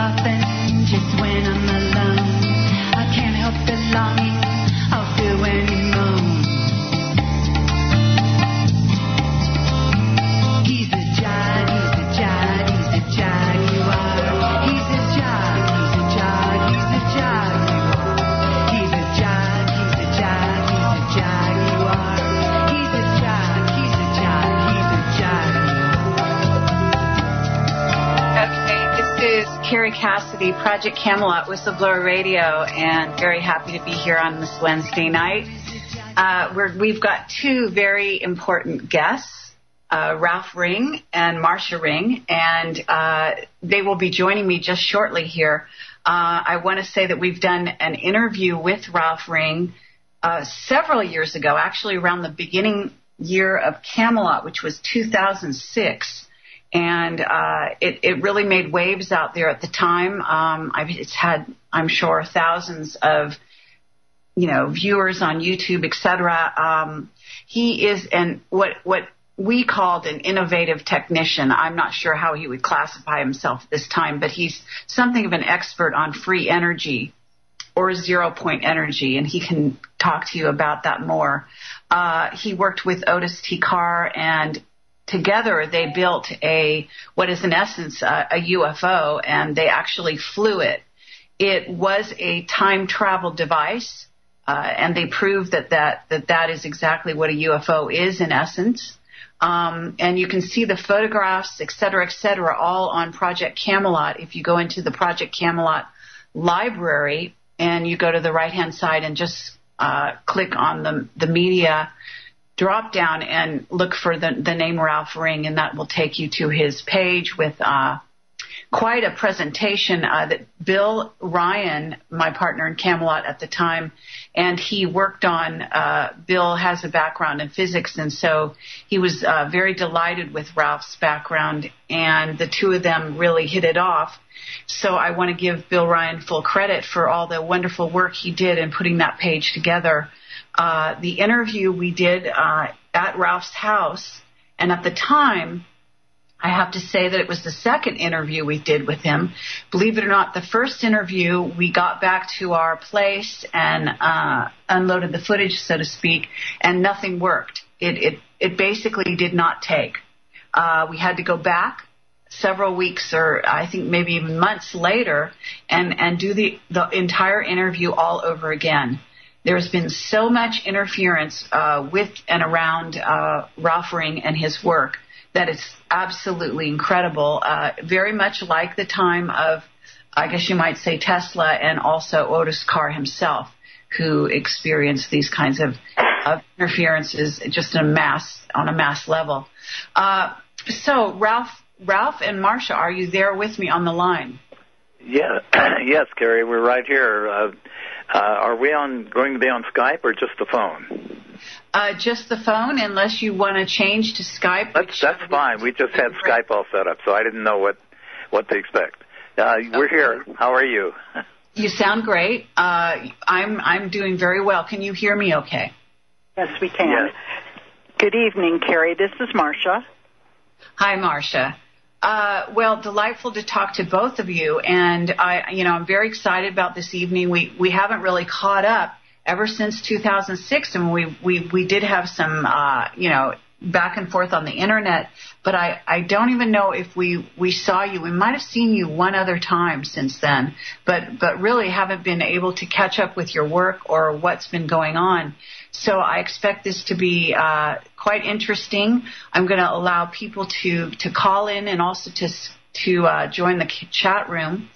often, just when I'm alone. I can't help the longing I'll feel when you moan. He's a jag, he's a jag, he's a jaguar. He's a jag, he's a jag, he's a jaguar. He's a jag, he's a jag, he's a jaguar. He's a jag, he's a jag, he's a jaguar. Okay, this is Carrie Cassidy, Project Camelot, Whistleblower Radio, and very happy to be here on this Wednesday night. We've got two very important guests, Ralph Ring and Marcia Ring, and they will be joining me just shortly here. I want to say that we've done an interview with Ralph Ring several years ago, actually around the beginning year of Camelot, which was 2006. And it really made waves out there at the time. It's had, I'm sure, thousands of, viewers on YouTube, etc. He is what we called an innovative technician. I'm not sure how he would classify himself this time, but he's something of an expert on free energy or zero-point energy, and he can talk to you about that more. He worked with Otis T. Carr, and together they built what is in essence a UFO, and they actually flew it. It was a time travel device, and they proved that is exactly what a UFO is in essence. And you can see the photographs, et cetera, all on Project Camelot. If you go into the Project Camelot library and you go to the right-hand side and just click on the media drop down and look for the name Ralph Ring, and that will take you to his page with quite a presentation that Bill Ryan, my partner in Camelot at the time, and he worked on. Bill has a background in physics, and so he was very delighted with Ralph's background, and the two of them really hit it off. So I want to give Bill Ryan full credit for all the wonderful work he did in putting that page together. The interview we did at Ralph's house, and at the time, I have to say that it was the second interview we did with him. Believe it or not, the first interview, we got back to our place and unloaded the footage, so to speak, and nothing worked. It basically did not take. We had to go back several weeks, or I think maybe even months later, and do the entire interview all over again. There's been so much interference with and around Ralph Ring and his work that it's absolutely incredible, very much like the time of, I guess you might say, Tesla and also Otis Carr himself, who experienced these kinds of interferences just on a mass level. So, Ralph and Marcia, are you there with me on the line? Yeah, yes, Carrie, we're right here. Are we going to be on Skype or just the phone? Just the phone, unless you want to change to Skype. That's fine. We just had Skype all set up, so I didn't know what to expect. We're here. How are you? You sound great. I'm doing very well. Can you hear me okay? Yes, we can. Yes. Good evening, Carrie. This is Marcia. Hi, Marcia. Well, delightful to talk to both of you, and I'm very excited about this evening. We haven't really caught up ever since 2006, and we did have some back and forth on the internet, but I don't even know if we saw you. We might have seen you one other time since then, but really haven't been able to catch up with your work or what's been going on. So I expect this to be quite interesting. I'm going to allow people to call in and also to join the chat room.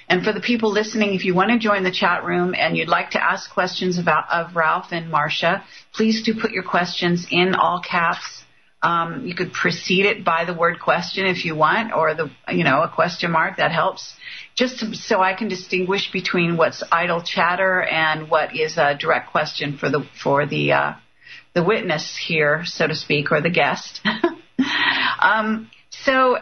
And for the people listening, if you want to join the chat room and you'd like to ask questions of Ralph and Marcia, please do put your questions in all caps. You could precede it by the word question if you want, or a question mark. That helps, so I can distinguish between what's idle chatter and what is a direct question for the witness here, so to speak, or the guest. So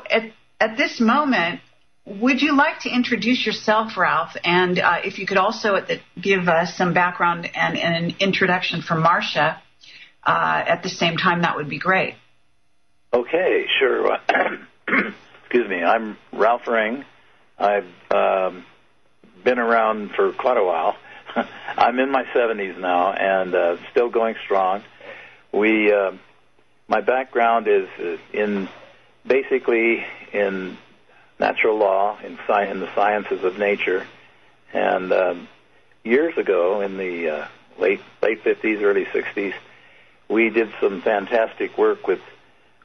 at this moment, would you like to introduce yourself, Ralph? And if you could also give us some background and an introduction for Marcia at the same time, that would be great. Okay, sure. Excuse me. I'm Ralph Ring. I've been around for quite a while. I'm in my 70s now and still going strong. My background is basically in natural law, in the sciences of nature. And years ago, in the late 50s, early 60s, we did some fantastic work with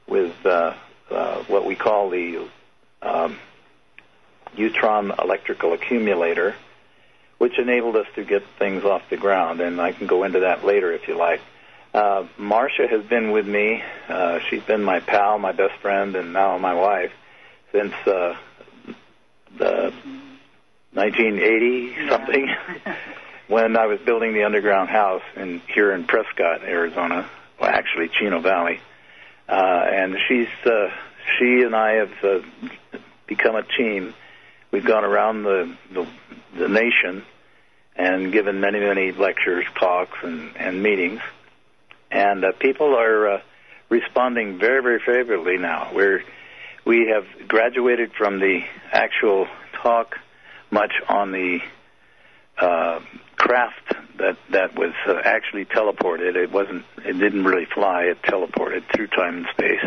what we call the neutron electrical accumulator, which enabled us to get things off the ground, and I can go into that later if you like. Marcia has been with me. She's been my pal, my best friend, and now my wife since the 1980-something, when I was building the underground house here in Prescott, Arizona, well, actually Chino Valley. And she and I have become a team. We've gone around the nation and given many, many lectures, talks, and meetings. And people are responding very, very favorably now. We have graduated from the actual talk much on the craft that was actually teleported. It didn't really fly. It teleported through time and space.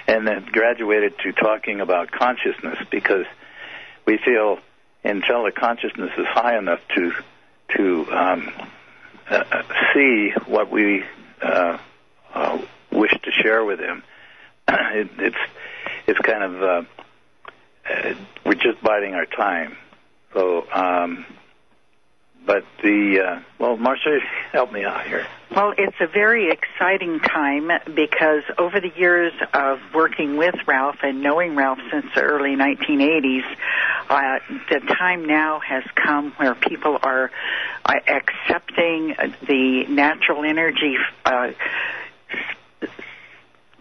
And then graduated to talking about consciousness, because we feel until the consciousness is high enough to see what we wish to share with him, it's kind of we're just biding our time. So, but Marcia, help me out here. Well, it's a very exciting time because over the years of working with Ralph and knowing Ralph since the early 1980s, the time now has come where people are accepting the natural energy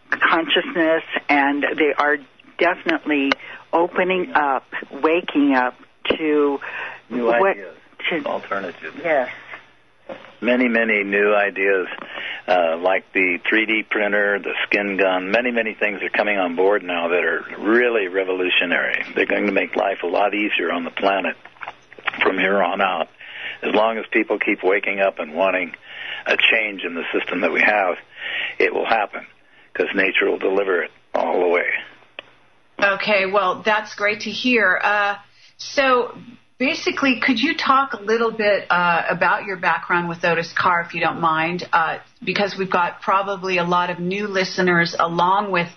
consciousness, and they are definitely opening up, waking up to new ideas, alternatives. Yes. Many, many new ideas, like the 3D printer, the skin gun. Many, many things are coming on board now that are really revolutionary. They're going to make life a lot easier on the planet from here on out. As long as people keep waking up and wanting a change in the system that we have, it will happen, because nature will deliver it all the way. Okay, well, that's great to hear. So basically, could you talk a little bit about your background with Otis Carr, if you don't mind, because we've got probably a lot of new listeners along with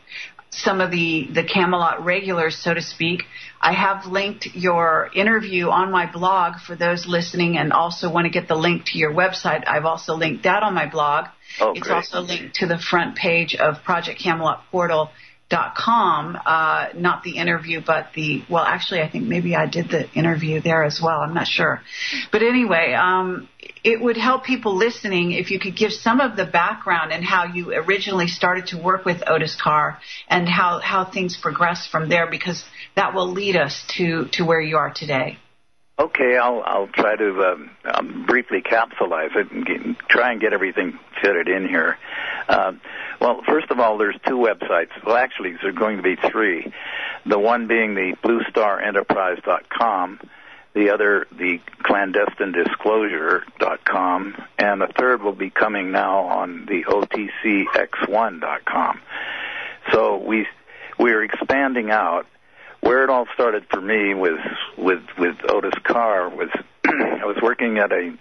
some of the Camelot regulars, so to speak. I have linked your interview on my blog for those listening, and also want to get the link to your website. I've also linked that on my blog. Oh, it's great. also linked to the front page of ProjectCamelotPortal.com, not the interview, but actually, I think maybe I did the interview there as well. I'm not sure. But anyway, it would help people listening if you could give some of the background and how you originally started to work with Otis Carr and how things progressed from there, because that will lead us to where you are today. Okay, I'll try to briefly capsulize it and try and get everything fitted in here. Well, first of all, there's two websites. Well, actually, there are going to be three. The one being the BlueStarEnterprise.com, the other, the ClandestineDisclosure.com, and the third will be coming now on the OTCX1.com. So we're expanding out. Where it all started for me was with Otis Carr was I was working at a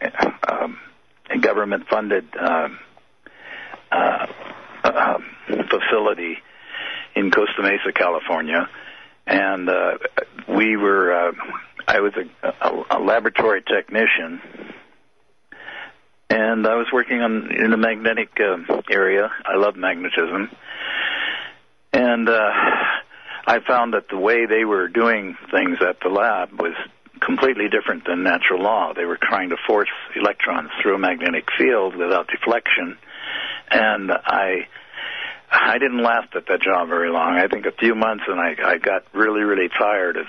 government-funded facility in Costa Mesa, California, and I was a laboratory technician, and I was working in the magnetic area. I love magnetism, and I found that the way they were doing things at the lab was completely different than natural law. They were trying to force electrons through a magnetic field without deflection, and I didn't last at that job very long. I think a few months, and I got really, really tired of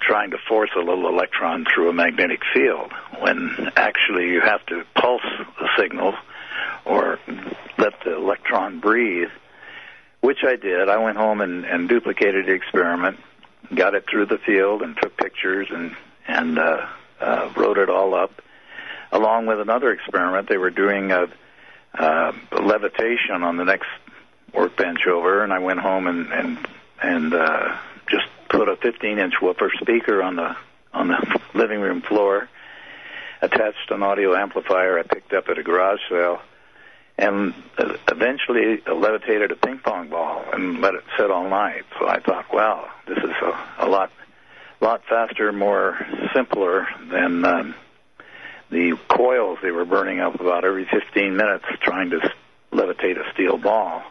trying to force a little electron through a magnetic field, when actually you have to pulse the signal or let the electron breathe, which I did. I went home and duplicated the experiment, got it through the field and took pictures and wrote it all up, along with another experiment. They were doing levitation on the next workbench over, and I went home and just put a 15-inch woofer speaker on the living room floor, attached an audio amplifier I picked up at a garage sale, and eventually levitated a ping pong ball and let it sit all night. So I thought, wow, this is a lot faster, more simpler than the coils they were burning up about every 15 minutes trying to levitate a steel ball.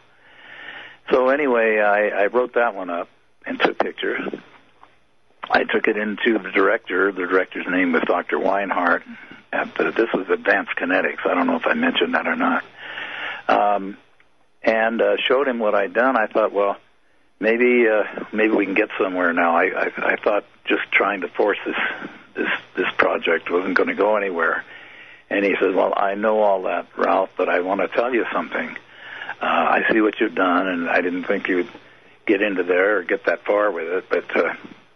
So anyway, I wrote that one up and took pictures. I took it into the director. The director's name was Dr. Weinhardt. This was Advanced Kinetics. I don't know if I mentioned that or not. And showed him what I'd done. I thought, well, maybe we can get somewhere now. I thought just trying to force this project wasn't going to go anywhere. And he said, well, I know all that, Ralph, but I want to tell you something. I see what you've done, and I didn't think you'd get into there or get that far with it, but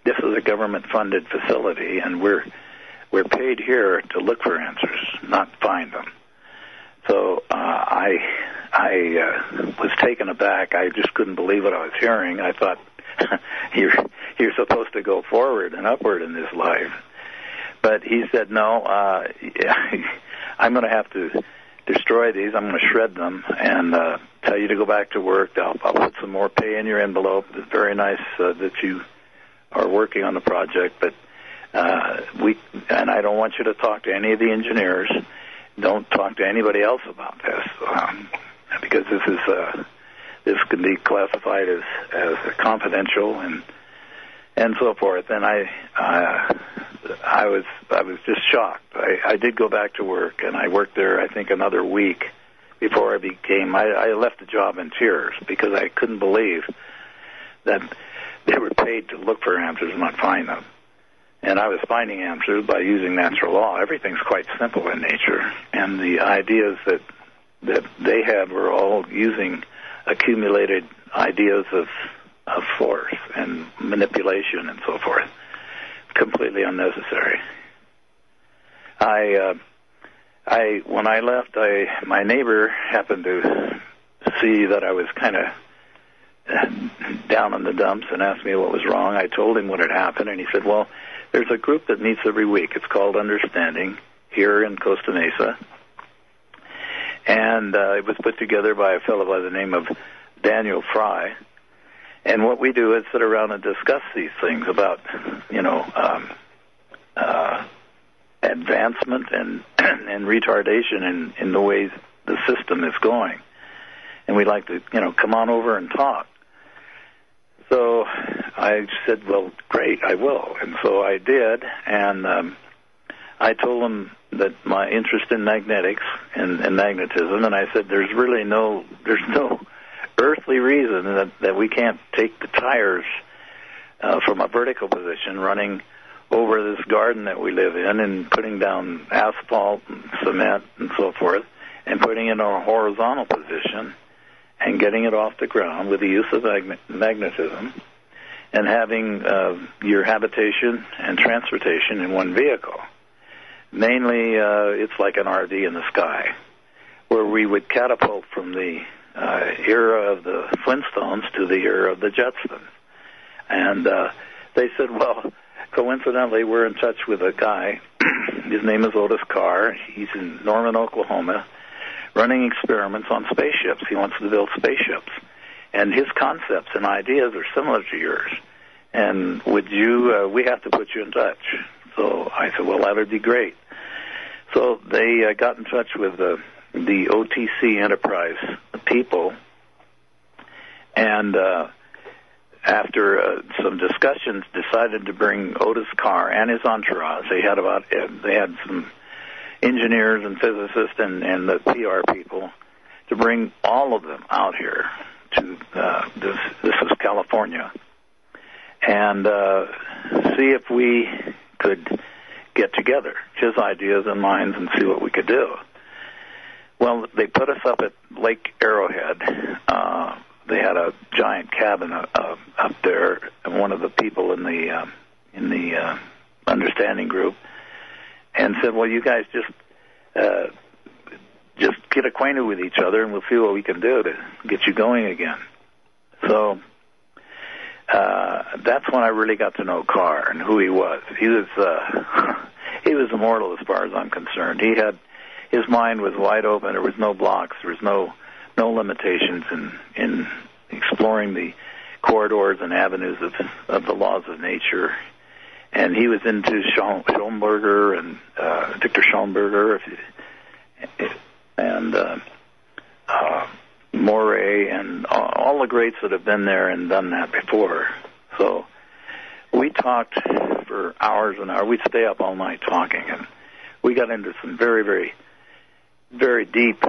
this is a government-funded facility, and we're paid here to look for answers, not find them. So I was taken aback. I just couldn't believe what I was hearing. I thought, you're supposed to go forward and upward in this life. But he said, no, I'm going to have to destroy these. I'm going to shred them and tell you to go back to work. I'll put some more pay in your envelope. It's very nice that you are working on the project, but and I don't want you to talk to any of the engineers. Don't talk to anybody else about this, because this can be classified as confidential and so forth. And I was just shocked. I did go back to work, and I worked there, I think, another week before I left the job in tears, because I couldn't believe that they were paid to look for answers and not find them. And I was finding answers by using natural law. Everything's quite simple in nature, and the ideas that they had were all using accumulated ideas of force and manipulation and so forth. Completely unnecessary. When I left, my neighbor happened to see that I was kind of down in the dumps and asked me what was wrong. I told him what had happened, and he said, well, there's a group that meets every week. It's called Understanding here in Costa Mesa, and it was put together by a fellow by the name of Daniel Fry. And what we do is sit around and discuss these things about, advancement and retardation in the way the system is going. And we'd like to, come on over and talk. So I said, well, great, I will. And so I did, and I told them that my interest in magnetics and magnetism, and I said, there's no earthly reason that we can't take the tires from a vertical position running over this garden that we live in and putting down asphalt and cement and so forth and putting it in a horizontal position and getting it off the ground with the use of magnetism and having your habitation and transportation in one vehicle. Mainly, it's like an RV in the sky, where we would catapult from the era of the Flintstones to the era of the Jetsons. And they said, well, coincidentally, we're in touch with a guy. His name is Otis Carr. He's in Norman, Oklahoma, running experiments on spaceships. He wants to build spaceships. And his concepts and ideas are similar to yours. And we have to put you in touch. So I said, well, that would be great. So they got in touch with the OTC Enterprise people, and after some discussions, decided to bring Otis Carr and his entourage. They had some engineers and physicists and the PR people to bring all of them out here to this is California, and see if we could get together, his ideas and mine, and see what we could do. Well, they put us up at Lake Arrowhead. they had a giant cabin up there, and one of the people in the understanding group, and said, "Well, you guys just get acquainted with each other, and we'll see what we can do to get you going again." So that's when I really got to know Carr and who he was. He was immortal as far as I'm concerned. His mind was wide open. There was no blocks. There was no limitations in exploring the corridors and avenues of the laws of nature. And he was into Schoenberger and Victor Schoenberger and Morey and all the greats that have been there and done that before. So we talked for hours and hours. We'd stay up all night talking, and we got into some very, very, very deep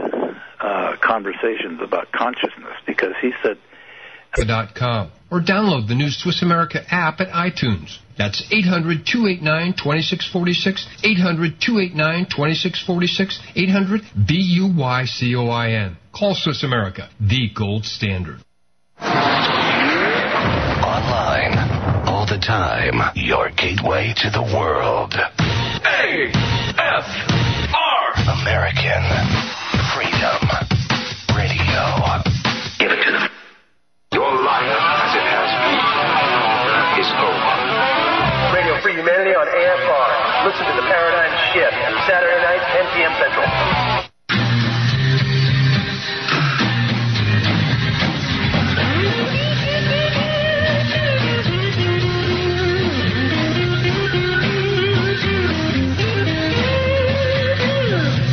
conversations about consciousness, because he said... .com, or download the new Swiss America app at iTunes. That's 800-289-2646, 800-289-2646, 800-BUYCOIN. Call Swiss America, the gold standard. Online, all the time, your gateway to the world. AFR! American Freedom Radio. Give it to them. Your life, as it has been, is over. Radio Free Humanity on AFR. Listen to The Paradigm Shift, Saturday night, 10 p.m. Central.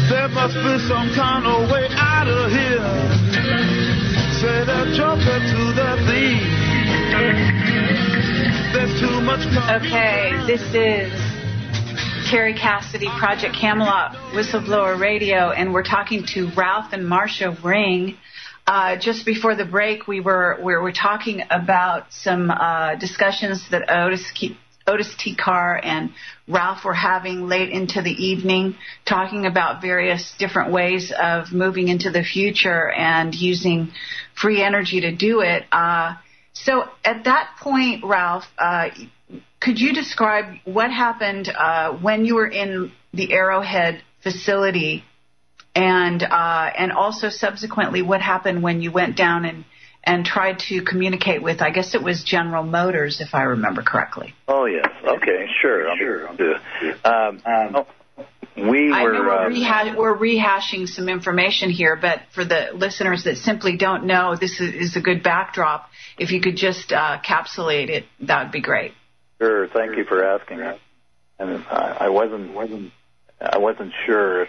There must be some kind of way out of here. Say the joker to the thief. There's too much. Okay, this is Carrie Cassidy, Project Camelot, Whistleblower Radio, and we're talking to Ralph and Marcia Ring. Just before the break, we were talking about some discussions that Otis T. Carr and Ralph were having late into the evening, talking about various different ways of moving into the future and using free energy to do it. So at that point, Ralph, could you describe what happened when you were in the Arrowhead facility, and also subsequently what happened when you went down and tried to communicate with, I guess it was General Motors, if I remember correctly? Oh, yes. Okay, sure. We're rehashing some information here, but for the listeners that simply don't know, this is a good backdrop. If you could just capsulate it, that would be great. Sure. Thank you for asking. And I wasn't sure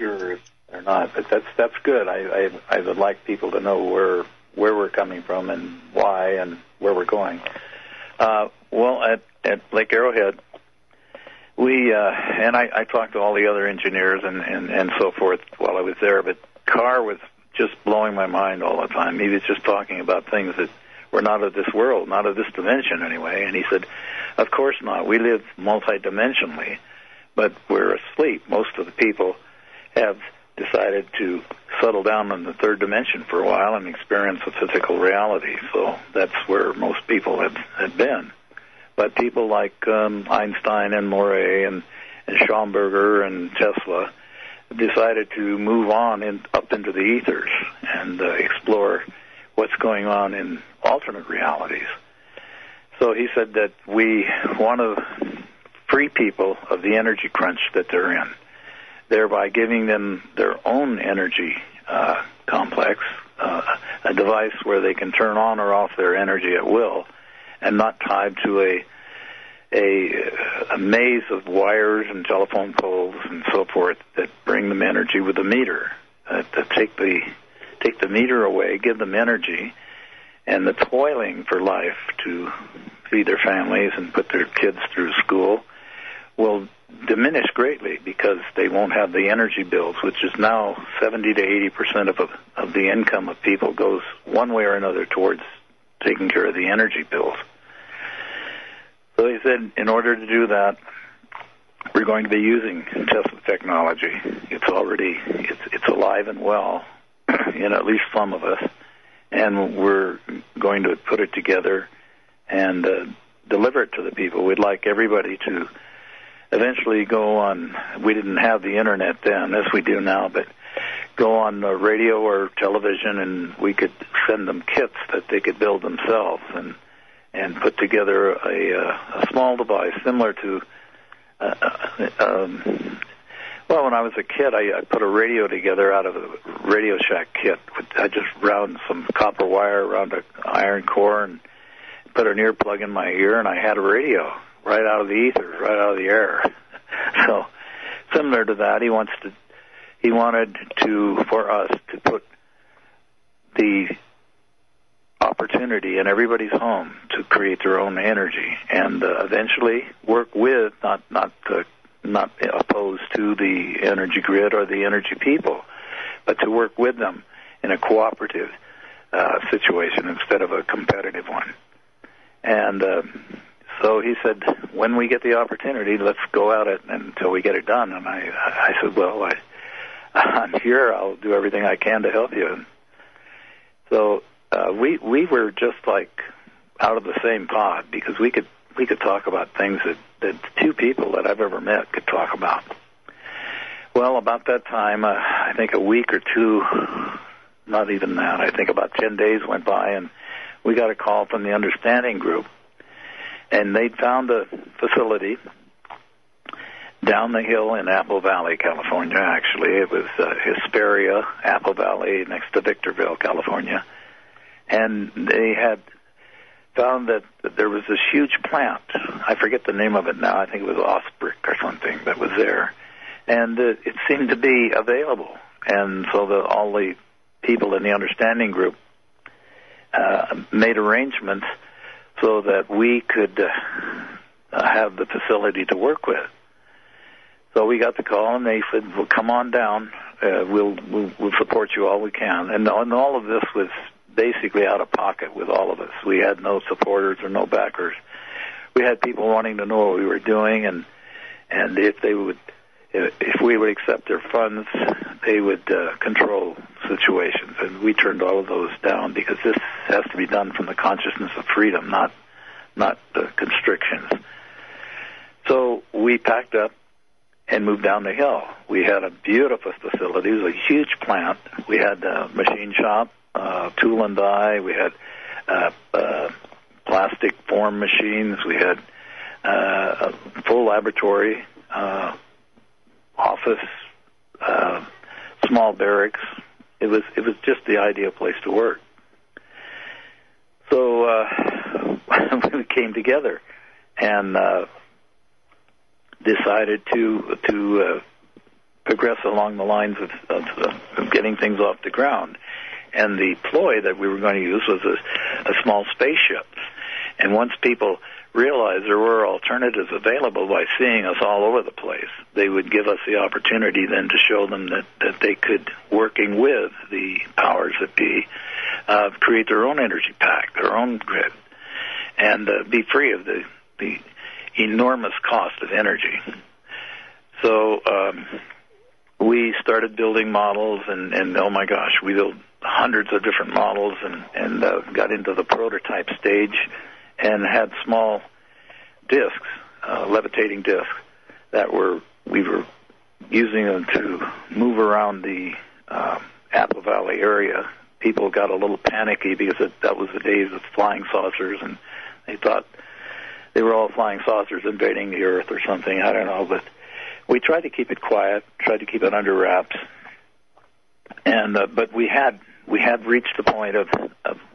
or not, but that's good. I would like people to know where we're coming from and why and where we're going. Well, at Lake Arrowhead, I talked to all the other engineers and so forth while I was there, but Carr was just blowing my mind all the time. He was just talking about things that were not of this world, not of this dimension anyway, and he said, of course not. We live multidimensionally, but we're asleep. Most of the people have decided to settle down in the third dimension for a while and experience a physical reality. So that's where most people have been. But people like Einstein and Morey and Schoenberger and Tesla decided to move on up into the ethers and explore what's going on in alternate realities. So he said that we want to free people of the energy crunch that they're in, thereby giving them their own energy complex, a device where they can turn on or off their energy at will and not tied to a maze of wires and telephone poles and so forth that bring them energy with a meter. To take the meter away, give them energy, and the toiling for life to feed their families and put their kids through school will diminish greatly because they won't have the energy bills, which is now 70 to 80% of the income of people goes one way or another towards taking care of the energy bills. So he said, in order to do that, we're going to be using Tesla technology. It's alive and well in at least some of us, and we're going to put it together and deliver it to the people. We'd like everybody to eventually go on. We didn't have the internet then, as we do now, but go on radio or television, and we could send them kits that they could build themselves and put together a small device similar to. Well, when I was a kid, I put a radio together out of a Radio Shack kit. I just wound some copper wire around an iron core and put an earplug in my ear, and I had a radio right out of the ether, right out of the air. So, similar to that, he wanted for us to put the opportunity in everybody's home to create their own energy, and eventually work with, not opposed to the energy grid or the energy people, but to work with them in a cooperative situation instead of a competitive one. And so he said, when we get the opportunity, let's go at it until we get it done. And I said, well, I'm here. I'll do everything I can to help you. And so we were just like out of the same pod, because we could talk about things that two people that I've ever met could talk about. Well, about that time, I think a week or two, not even that, I think about 10 days went by, and we got a call from the Understanding Group, and they'd found a facility down the hill in Apple Valley, California, actually. It was Hesperia, Apple Valley, next to Victorville, California. And they had found that there was this huge plant. I forget the name of it now. I think it was Osbrick or something that was there. And it seemed to be available. And so all the people in the Understanding Group made arrangements so that we could have the facility to work with. So we got the call, and they said, well, come on down. We'll support you all we can. And all of this was basically out of pocket with all of us. We had no supporters or no backers. We had people wanting to know what we were doing, and if we would accept their funds, they would control situations. And we turned all of those down, because this has to be done from the consciousness of freedom, not the constrictions. So we packed up and moved down the hill. We had a beautiful facility. It was a huge plant. We had a machine shop, tool and die. We had plastic form machines. We had a full laboratory, office, small barracks. It was just the ideal place to work. So we came together and decided to progress along the lines of getting things off the ground. And the ploy that we were going to use was a small spaceship. And once people realized there were alternatives available by seeing us all over the place, they would give us the opportunity then to show them that they could, working with the powers that be, create their own energy pack, their own grid, and be free of the enormous cost of energy. So we started building models, and oh my gosh, we built hundreds of different models, and got into the prototype stage, and had small discs, levitating discs, that we were using them to move around the Apple Valley area. People got a little panicky because that was the days of flying saucers, and they thought they were all flying saucers invading the Earth or something. I don't know, but we tried to keep it quiet, tried to keep it under wraps, and but we had reached the point of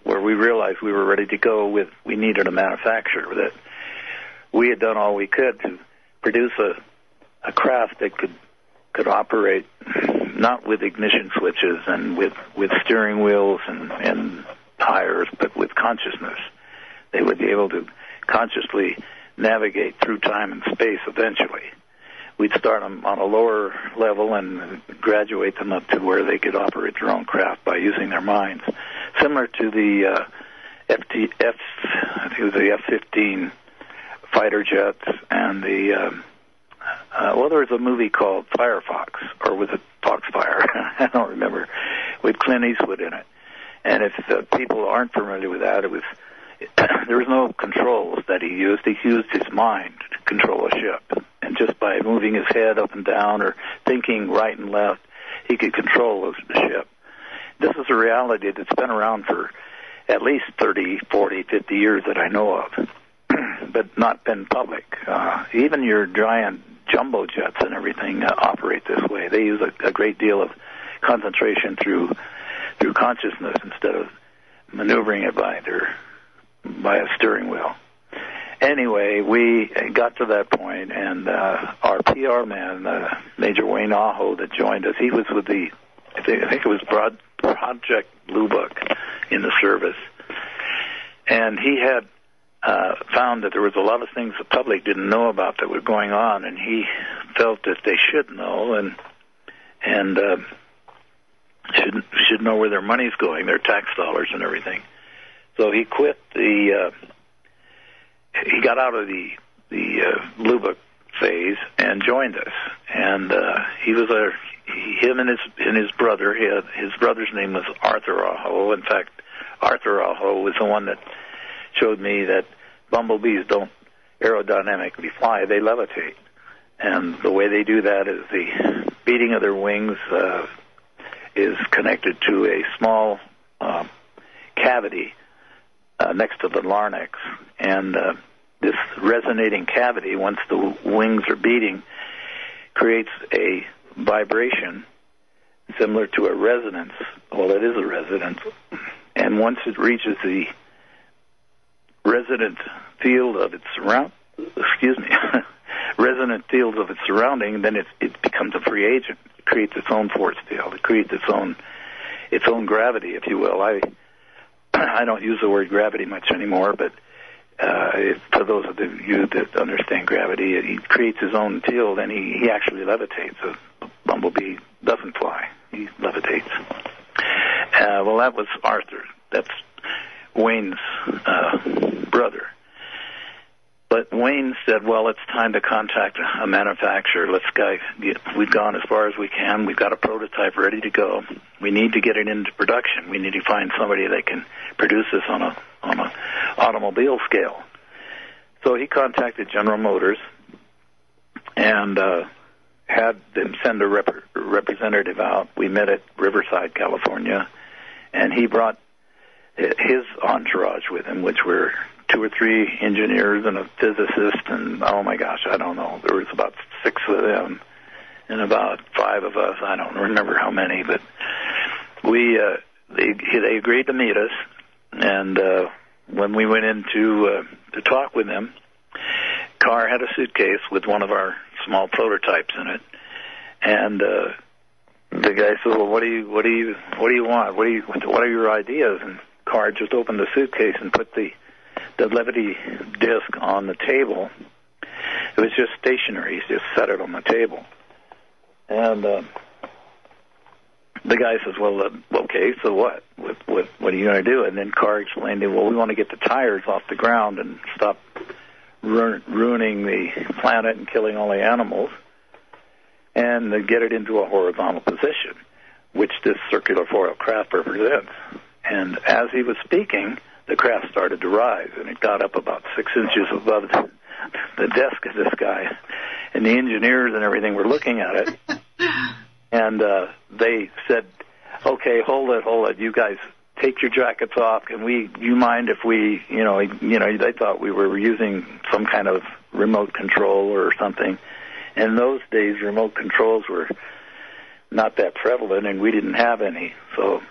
where we realized we were ready to go with. We needed a manufacturer. That we had done all we could to produce a craft that could operate not with ignition switches and with steering wheels and tires, but with consciousness. They would be able to consciously navigate through time and space eventually. We'd start them on a lower level and graduate them up to where they could operate their own craft by using their minds. Similar to the F-15 fighter jets and there was a movie called Firefox, or was it Foxfire? I don't remember, with Clint Eastwood in it. And if people aren't familiar with that, there was no controls that he used. He used his mind to control a ship. And just by moving his head up and down or thinking right and left, he could control the ship. This is a reality that's been around for at least 30, 40, 50 years that I know of, but not been public. Even your giant jumbo jets and everything operate this way. They use a great deal of concentration through consciousness instead of maneuvering it by a steering wheel. Anyway, we got to that point, and our PR man, Major Wayne Aho, that joined us, he was with I think it was Project Blue Book in the service, and he had found that there was a lot of things the public didn't know about that were going on, and he felt that they should know and should know where their money's going, their tax dollars and everything. So he quit he got out of the Blue Book phase and joined us, and he was him and his brother. His brother's name was Arthur Aho. In fact, Arthur Aho was the one that showed me that bumblebees don't aerodynamically fly; they levitate, and the way they do that is the beating of their wings is connected to a small cavity next to the larynx, and this resonating cavity, once the wings are beating, creates a vibration similar to a resonance. Well, it is a resonance, and once it reaches the resonant field of its resonant fields of its surrounding, then it becomes a free agent. It creates its own force field. It creates its own gravity, if you will. I don't use the word gravity much anymore, but for those of you that understand gravity, he creates his own field, and he actually levitates. A bumblebee doesn't fly; he levitates. Well, that was Arthur. That's Wayne's brother. But Wayne said, well, it's time to contact a manufacturer. We've gone as far as we can. We've got a prototype ready to go. We need to get it into production. We need to find somebody that can produce this on a automobile scale. So he contacted General Motors and had them send a representative out. We met at Riverside, California, and he brought his entourage with him, which were 2 or 3 engineers and a physicist, and oh my gosh, I don't know. There was about 6 of them and about 5 of us. I don't remember how many, but they agreed to meet us. And when we went in to talk with them, Carr had a suitcase with one of our small prototypes in it, and the guy said, "Well, what do you want? What are your ideas?" And Carr just opened the suitcase and put the levity disc on the table. It was just stationary. He just set it on the table. And the guy says, well, okay, so what? What are you going to do? And then Carr explained to him, well, we want to get the tires off the ground and stop ruining the planet and killing all the animals, and get it into a horizontal position, which this circular foil craft represents. And as he was speaking, the craft started to rise, and it got up about 6 inches above the desk of this guy. And the engineers and everything were looking at it, and they said, okay, hold it, you guys take your jackets off. You mind if we, they thought we were using some kind of remote control or something. In those days, remote controls were not that prevalent, and we didn't have any. So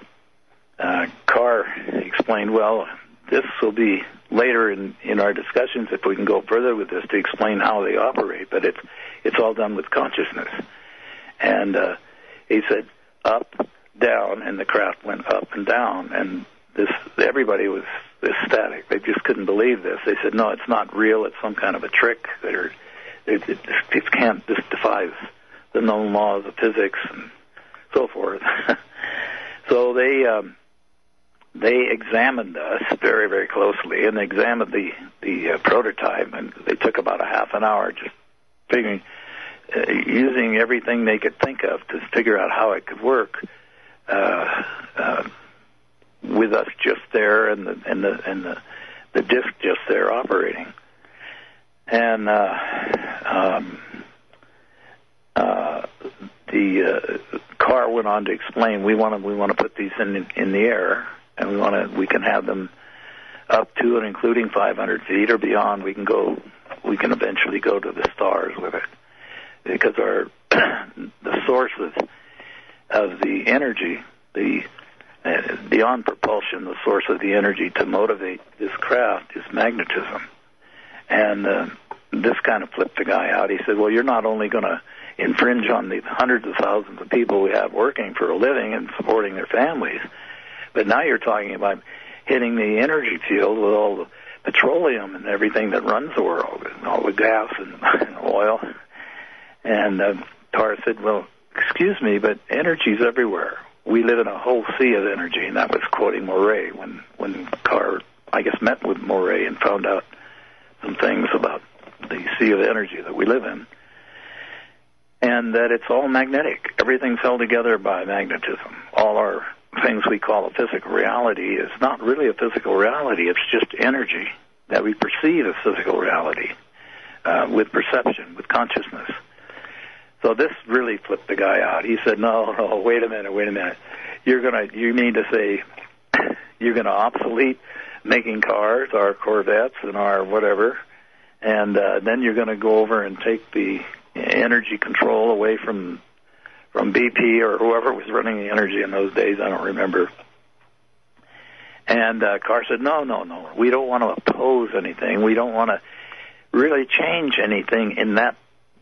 Carr explained, well, this will be later in our discussions if we can go further with this to explain how they operate, but it's all done with consciousness. And he said up, down, and the craft went up and down, and everybody was ecstatic. They just couldn't believe this. They said, no, it's not real. It's some kind of a trick. This defies the known laws of physics and so forth. So they examined us very, very closely, and they examined the prototype, and they took about a half an hour just figuring, using everything they could think of to figure out how it could work. with us just there and the disc just there operating. And the car went on to explain we want to put these in the air, and we can have them up to and including 500 feet or beyond. We can eventually go to the stars with it, because the source of the energy, beyond propulsion, the source of the energy to motivate this craft is magnetism. And this kind of flipped the guy out. He said, well, you're not only going to infringe on the hundreds of thousands of people we have working for a living and supporting their families, but now you're talking about hitting the energy field with all the petroleum and everything that runs the world, and all the gas and oil. And Carr said, well, excuse me, but energy's everywhere. We live in a whole sea of energy, and that was quoting Moray when Carr, I guess, met with Moray and found out some things about the sea of energy that we live in, and that it's all magnetic. Everything's held together by magnetism. All our things we call a physical reality is not really a physical reality. It's just energy that we perceive as physical reality with perception, with consciousness. So this really flipped the guy out. He said, no, wait a minute. You need to say you're going to obsolete making cars, our Corvettes and our whatever, and then you're going to go over and take the energy control away from BP or whoever was running the energy in those days. I don't remember. And Carr said, no. We don't want to oppose anything. We don't want to really change anything in that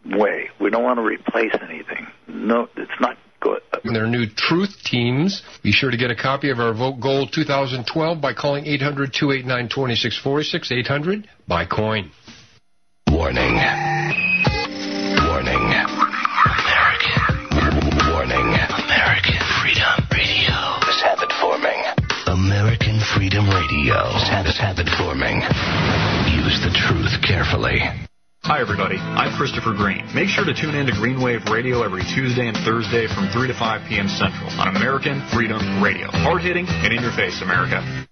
way. We don't want to replace anything. No, it's not good. Their new Truth Teams. Be sure to get a copy of our Vote Gold 2012 by calling 800-289-2646, 800-BUY-COIN. Warning. American Freedom Radio is habit forming. American Freedom Radio is habit forming. Use the truth carefully. Hi, everybody. I'm Christopher Green. Make sure to tune in to Green Wave Radio every Tuesday and Thursday from 3 to 5 p.m. Central on American Freedom Radio. Hard-hitting and in your face, America.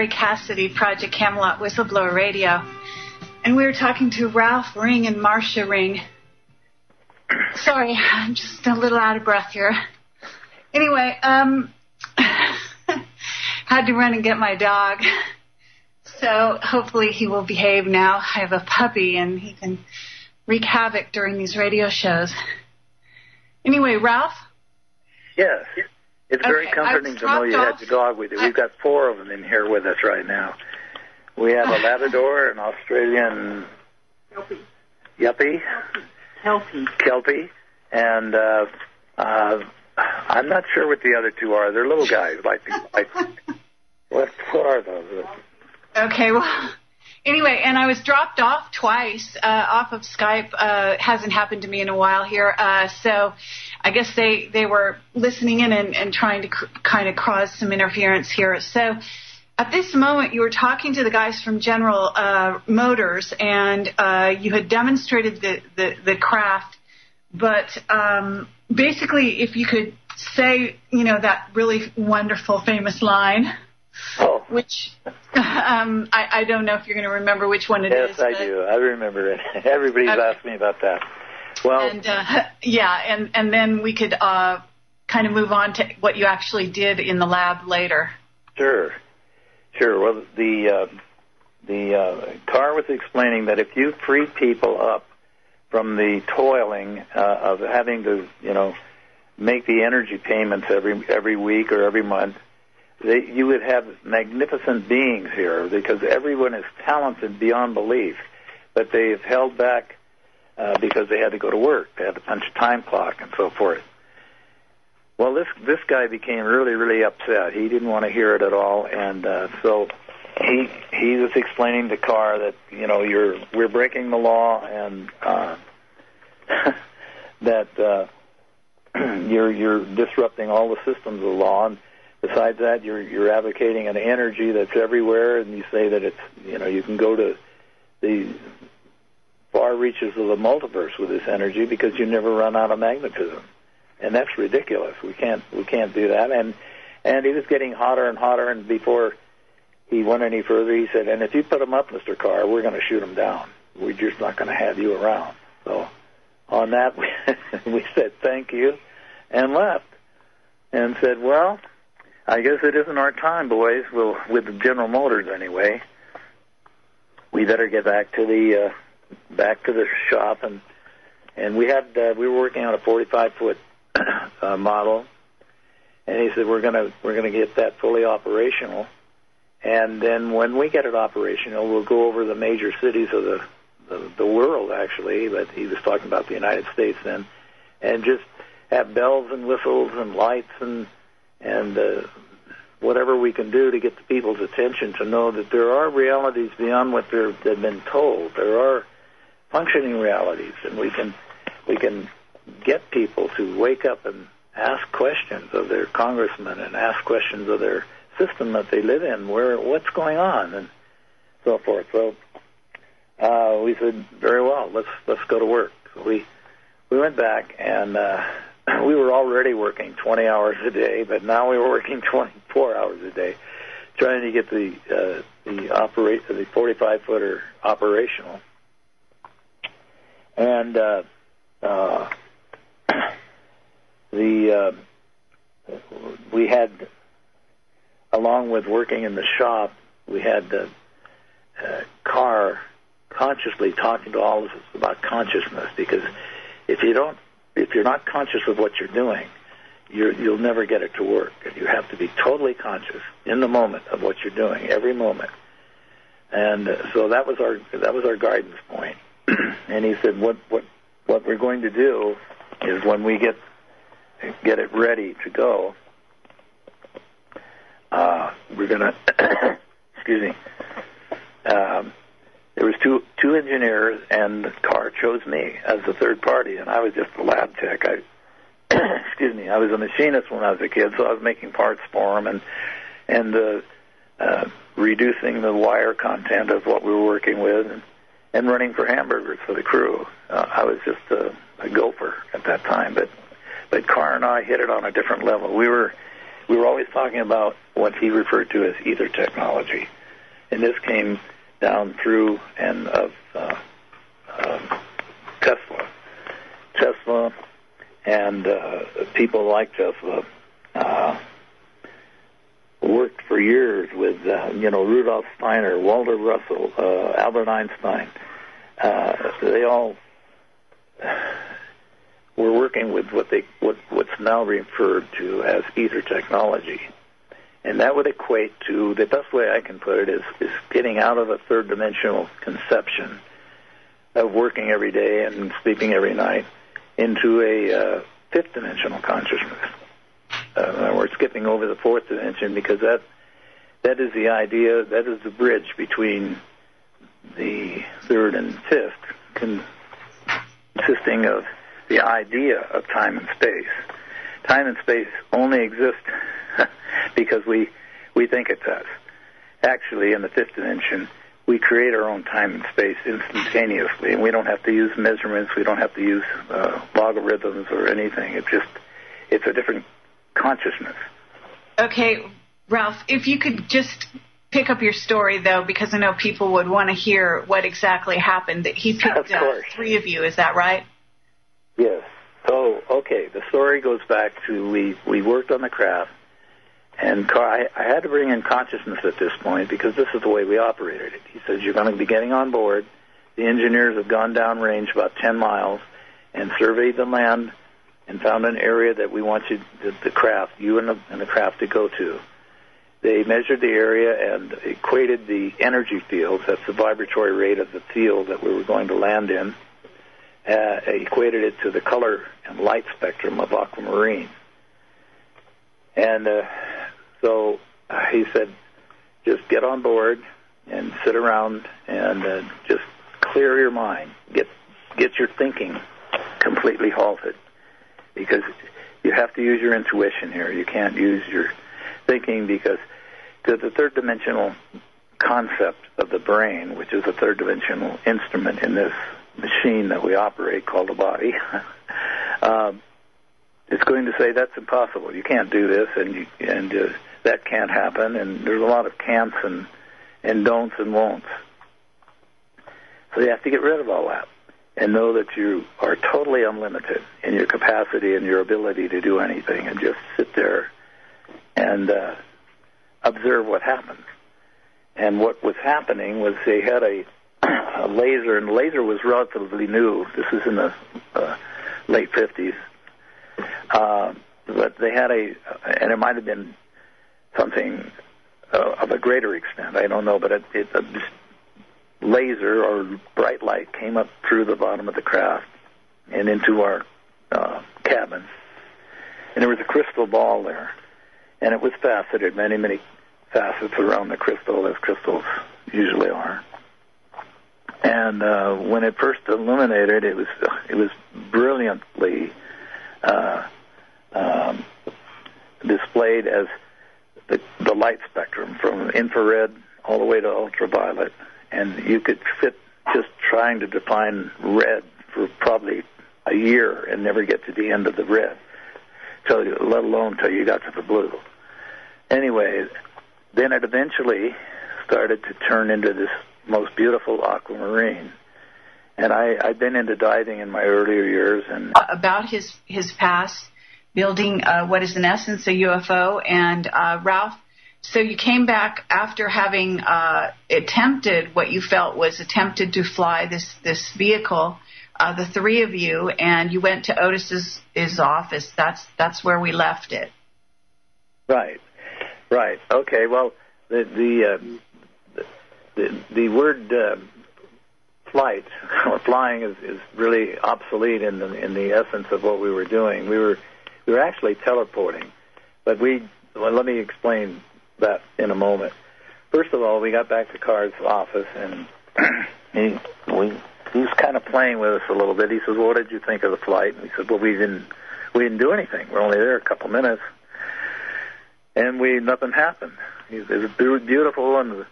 Cassidy, Project Camelot, Whistleblower Radio. And we were talking to Ralph Ring and Marcia Ring. Sorry, I'm just a little out of breath here. Anyway, had to run and get my dog. So hopefully he will behave now. I have a puppy and he can wreak havoc during these radio shows. Anyway, Ralph? Yes. It's very comforting to know you had your dog with you. We've got 4 of them in here with us right now. We have a Labrador, an Australian Kelpie, and I'm not sure what the other 2 are. They're little guys. What are those? Okay, well, anyway, and I was dropped off twice off of Skype. Hasn't happened to me in a while here. So I guess they were listening in and trying to kind of cause some interference here. So at this moment, you were talking to the guys from General Motors, and you had demonstrated the craft. But basically, if you could say, that really wonderful, famous line, which I don't know if you're going to remember which one it is. Yes, I do. I remember it. Everybody's asked me about that. Well, and then we could kind of move on to what you actually did in the lab later. Sure. Well, the car was explaining that if you free people up from the toiling of having to, make the energy payments every week or every month, you would have magnificent beings here, because everyone is talented beyond belief, but they have held back because they had to go to work. They had to punch a time clock and so forth. Well, this guy became really, really upset. He didn't want to hear it at all, and so he was explaining to Carr that we're breaking the law, and that you're disrupting all the systems of the law, and besides that, you're advocating an energy that's everywhere, and you say that it's you can go to the far reaches of the multiverse with this energy because you never run out of magnetism. And that's ridiculous. We can't do that. And he was getting hotter and hotter. And before he went any further, he said, "And if you put them up, Mr. Carr, we're going to shoot them down. We're just not going to have you around." So on that, we said thank you and left. And said, "Well, I guess it isn't our time, boys. Well, with the General Motors anyway. We better get back to the shop." And we were working on a 45-foot model, and he said we're gonna get that fully operational, and then when we get it operational, we'll go over the major cities of the world, actually, but he was talking about the United States then, and just have bells and whistles and lights and whatever we can do to get the people's attention to know that there are realities beyond what they've been told. There are functioning realities, and we can get people to wake up and ask questions of their congressmen and ask questions of their system that they live in, what's going on, and so forth. So we said, very well, let's go to work. So we went back, and we were already working 20 hours a day, but now we were working 24 hours a day, trying to get the 45-footer operational. And we had, along with working in the shop, we had Carr consciously talking to all of us about consciousness, because if you're not conscious of what you're doing, you'll never get it to work. You have to be totally conscious in the moment of what you're doing, every moment. And so that was our guidance point. And he said, what we're going to do is when we get it ready to go, we're going to, excuse me, there was two engineers, and Carr chose me as the third party, and I was just a lab tech. Excuse me, I was a machinist when I was a kid, so I was making parts for him and reducing the wire content of what we were working with, and running for hamburgers for the crew. I was just a gopher at that time, but Carr and I hit it on a different level. We were always talking about what he referred to as ether technology, and this came down through and of Tesla, and people like Tesla worked for years with Rudolf Steiner, Walter Russell, Albert Einstein. They all were working with what's now referred to as ether technology. And that would equate to, the best way I can put it is getting out of a third-dimensional conception of working every day and sleeping every night into a fifth-dimensional consciousness. We're skipping over the fourth dimension because that is the idea, that is the bridge between the third and fifth, consisting of the idea of time and space. Time and space only exist because we think it does. Actually, in the fifth dimension, we create our own time and space instantaneously, and we don't have to use measurements. We don't have to use logarithms or anything. It's a different consciousness. Okay, Ralph, if you could just pick up your story, though, because I know people would want to hear what exactly happened. He picked three of you, is that right? Yes. So, okay, the story goes back to we worked on the craft, and I had to bring in consciousness at this point because this is the way we operated it. He says, you're going to be getting on board. The engineers have gone downrange about 10 miles and surveyed the land and found an area that we want you, the craft, you and the craft to go to. They measured the area and equated the energy fields, that's the vibratory rate of the field that we were going to land in, equated it to the color and light spectrum of aquamarine. And so he said, just get on board and sit around and just clear your mind. Get your thinking completely halted, because you have to use your intuition here. You can't use your thinking because the third dimensional concept of the brain, which is a third dimensional instrument in this machine that we operate called a body, it's going to say that's impossible. You can't do this, and that can't happen. And there's a lot of can'ts and don'ts and won'ts. So you have to get rid of all that and know that you are totally unlimited in your capacity and your ability to do anything, and just sit there and observe what happens. And what was happening was they had a laser, and the laser was relatively new. This is in the late 50s. But they had and it might have been something of a greater extent, I don't know, but this laser or bright light came up through the bottom of the craft and into our cabin. And there was a crystal ball there. And it was faceted, many, many facets around the crystal, as crystals usually are. And when it first illuminated, it was brilliantly displayed as the light spectrum from infrared all the way to ultraviolet. And you could sit just trying to define red for probably a year and never get to the end of the red, let alone till you got to the blue. Anyway, then it eventually started to turn into this most beautiful aquamarine. And I'd been into diving in my earlier years. And about his past, building what is in essence a UFO. And Ralph, so you came back after having attempted what you felt was attempted to fly this vehicle, the three of you, and you went to Otis's office. That's where we left it. Right. Okay. Well, the word flight or flying is really obsolete in the essence of what we were doing. We were actually teleporting, but let me explain that in a moment. First of all, we got back to Carr's office, and he was kind of playing with us a little bit. He says, "Well, what did you think of the flight?" And we said, "Well, we didn't do anything. We're only there a couple minutes." And nothing happened. It was beautiful, and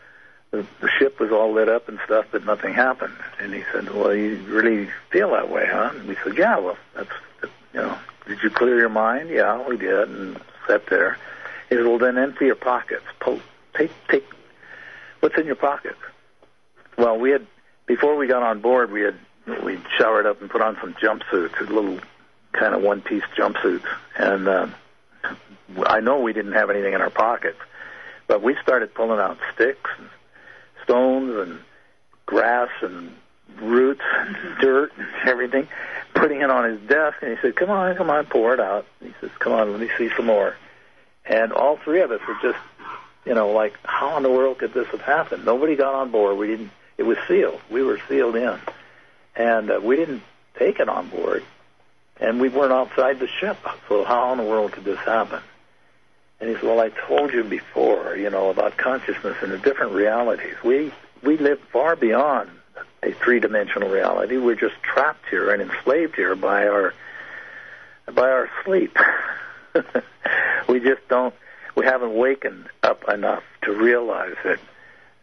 the ship was all lit up and stuff, but nothing happened. And he said, "Well, you really feel that way, huh?" And we said, "Yeah, well, did you clear your mind?" "Yeah, we did," and sat there. He said, "Well, then empty your pockets. Take what's in your pockets." Well, before we got on board, we showered up and put on some jumpsuits, little kind of one-piece jumpsuits, and I know we didn't have anything in our pockets, but we started pulling out sticks and stones and grass and roots and dirt and everything, putting it on his desk, and he said, come on, pour it out. He says, "Come on, let me see some more." And all three of us were just, like, how in the world could this have happened? Nobody got on board. It was sealed. We were sealed in. And we didn't take it on board. And we weren't outside the ship. So how in the world could this happen? And he said, "Well, I told you before, about consciousness and the different realities. We live far beyond a three-dimensional reality. We're just trapped here and enslaved here by our sleep. We just don't. We haven't wakened up enough to realize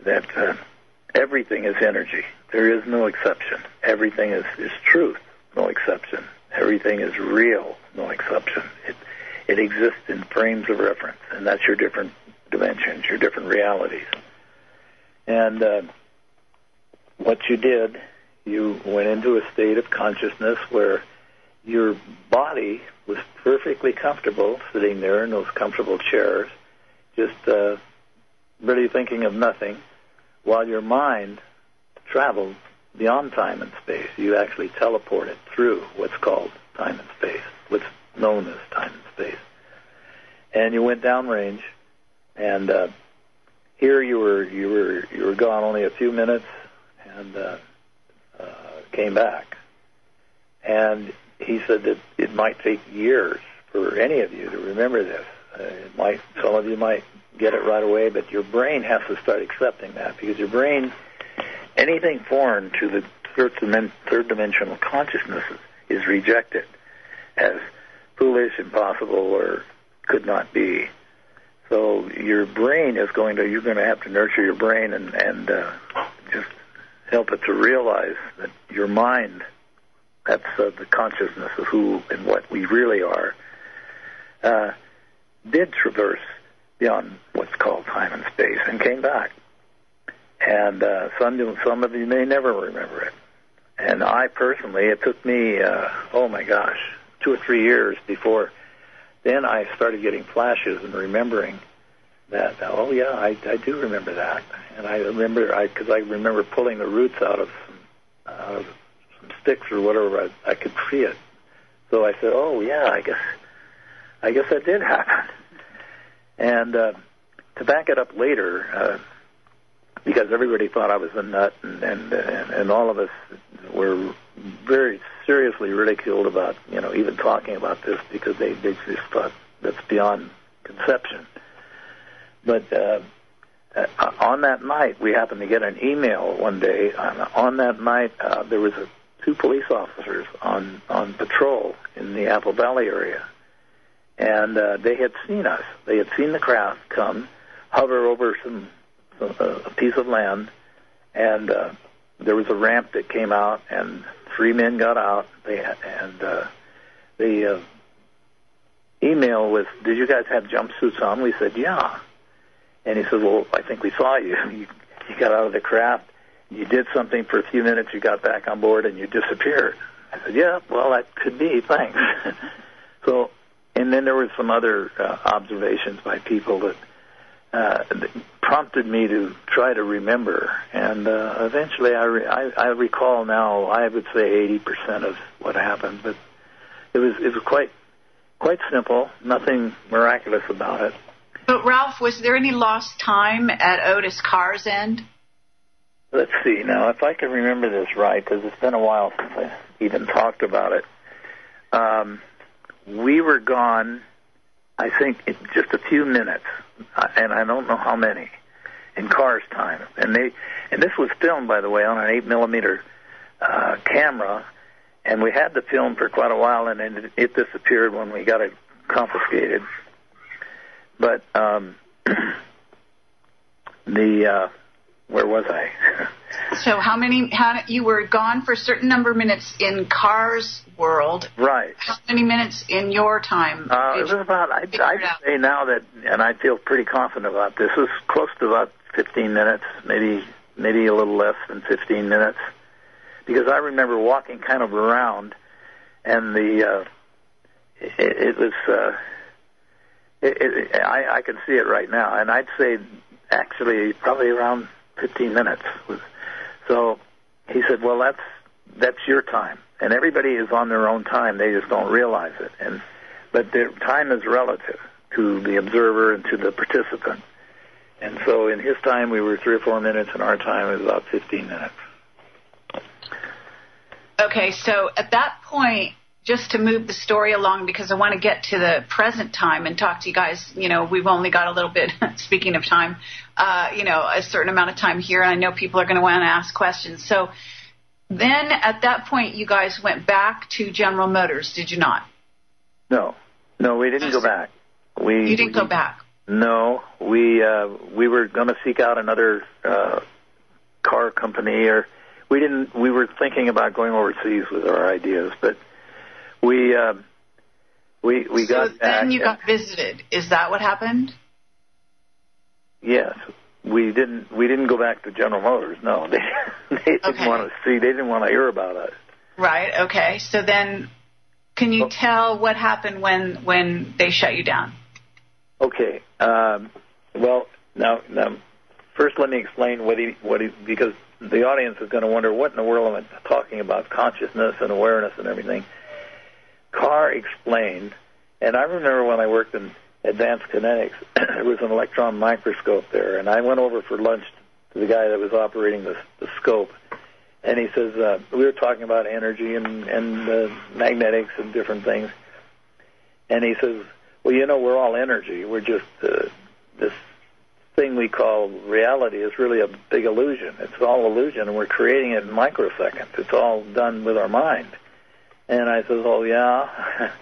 that everything is energy. There is no exception. Everything is truth. No exception. Everything is real. No exception. It exists in frames of reference, and that's your different dimensions, your different realities. And what you did, you went into a state of consciousness where your body was perfectly comfortable sitting there in those comfortable chairs, just really thinking of nothing, while your mind traveled beyond time and space. You actually teleported through what's called time and space, what's known as time and space. And you went downrange, and here you were gone only a few minutes, and came back. And he said that it might take years for any of you to remember this. Some of you might get it right away, but your brain has to start accepting that, because your brain, anything foreign to the third dimensional consciousness is rejected as foolish, impossible, or could not be. So your brain is you're going to have to nurture your brain and just help it to realize that your mind, that's the consciousness of who and what we really are, did traverse beyond what's called time and space and came back. And some of you may never remember it. And I personally, it took me, 2 or 3 years before then I started getting flashes and remembering that, I do remember that. And I remember pulling the roots out of some sticks or whatever. I could see it. So I said, I guess that did happen. And to back it up later, because everybody thought I was a nut, and all of us were very seriously ridiculed about, even talking about this, because they just thought that's beyond conception. But on that night, we happened to get an email one day. On that night, there was two police officers on patrol in the Apple Valley area, and they had seen us. They had seen the craft come, hover over a piece of land, and there was a ramp that came out, and 3 men got out. The email was, "Did you guys have jumpsuits on?" We said, "Yeah." And he said, "Well, I think we saw you. You got out of the craft, you did something for a few minutes, you got back on board, and you disappeared." I said, "Yeah, well, that could be, thanks." So, and then there were some other observations by people that prompted me to try to remember. And eventually I recall now, I would say 80% of what happened, but it was quite simple, nothing miraculous about it. But Ralph, was there any lost time at Otis Carr's end? Let's see now, if I can remember this right, because it's been a while since I even talked about it. We were gone, I think, in just a few minutes, and I don't know how many, in Carr's time. And this was filmed, by the way, on an 8mm camera, and we had the film for quite a while, and then it disappeared when we got it confiscated. But where was I? So how you were gone for a certain number of minutes in Carr's world. Right. How many minutes in your time? It was about, I'd say now that, and I feel pretty confident about this, it was close to about 15 minutes, maybe a little less than 15 minutes. Because I remember walking kind of around, and it was, I can see it right now, and I'd say actually probably around 15 minutes. So he said, "Well, that's your time, and everybody is on their own time. They just don't realize it. But their time is relative to the observer and to the participant. And so in his time, we were 3 or 4 minutes, and our time was about 15 minutes." Okay, so at that point, just to move the story along, because I want to get to the present time and talk to you guys, we've only got a little bit, speaking of time, a certain amount of time here, and I know people are going to want to ask questions. So Then at that point, you guys went back to General Motors, did you not? No, we didn't go back. You didn't go back? No, we were going to seek out another car company, or we didn't. We were thinking about going overseas with our ideas, but we got back. Then you got visited. Is that what happened? Yes, we didn't go back to General Motors. No, they didn't want to see. They didn't want to hear about us. Right. Okay. So then, can you tell what happened when they shut you down? Okay. Well, now, first let me explain what he because the audience is going to wonder what in the world am I talking about, consciousness and awareness and everything. Carr explained, and I remember when I worked in Advanced Kinetics, there was an electron microscope there, and I went over for lunch to the guy that was operating the scope, and he says, we were talking about energy and magnetics and different things, and he says, well, you know, we're all energy. We're just this thing we call reality is really a big illusion. It's all illusion, and we're creating it in microseconds. It's all done with our mind. And I says, oh, yeah?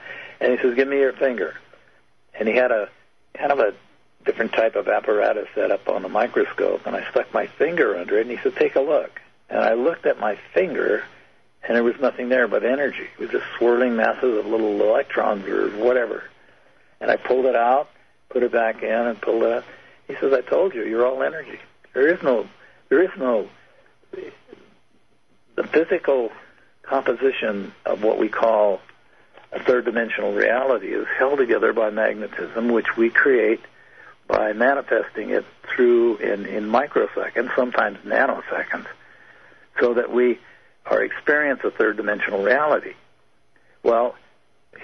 And he says, give me your finger. And he had a kind of a different type of apparatus set up on the microscope, and I stuck my finger under it, and he said, take a look. And I looked at my finger, and there was nothing there but energy. It was just swirling masses of little electrons or whatever. And I pulled it out, put it back in, and pulled it out. He says, I told you, you're all energy. There is no, the physical composition of what we call a third-dimensional reality is held together by magnetism, which we create by manifesting it through in microseconds, sometimes nanoseconds, so that we experience a third-dimensional reality. Well,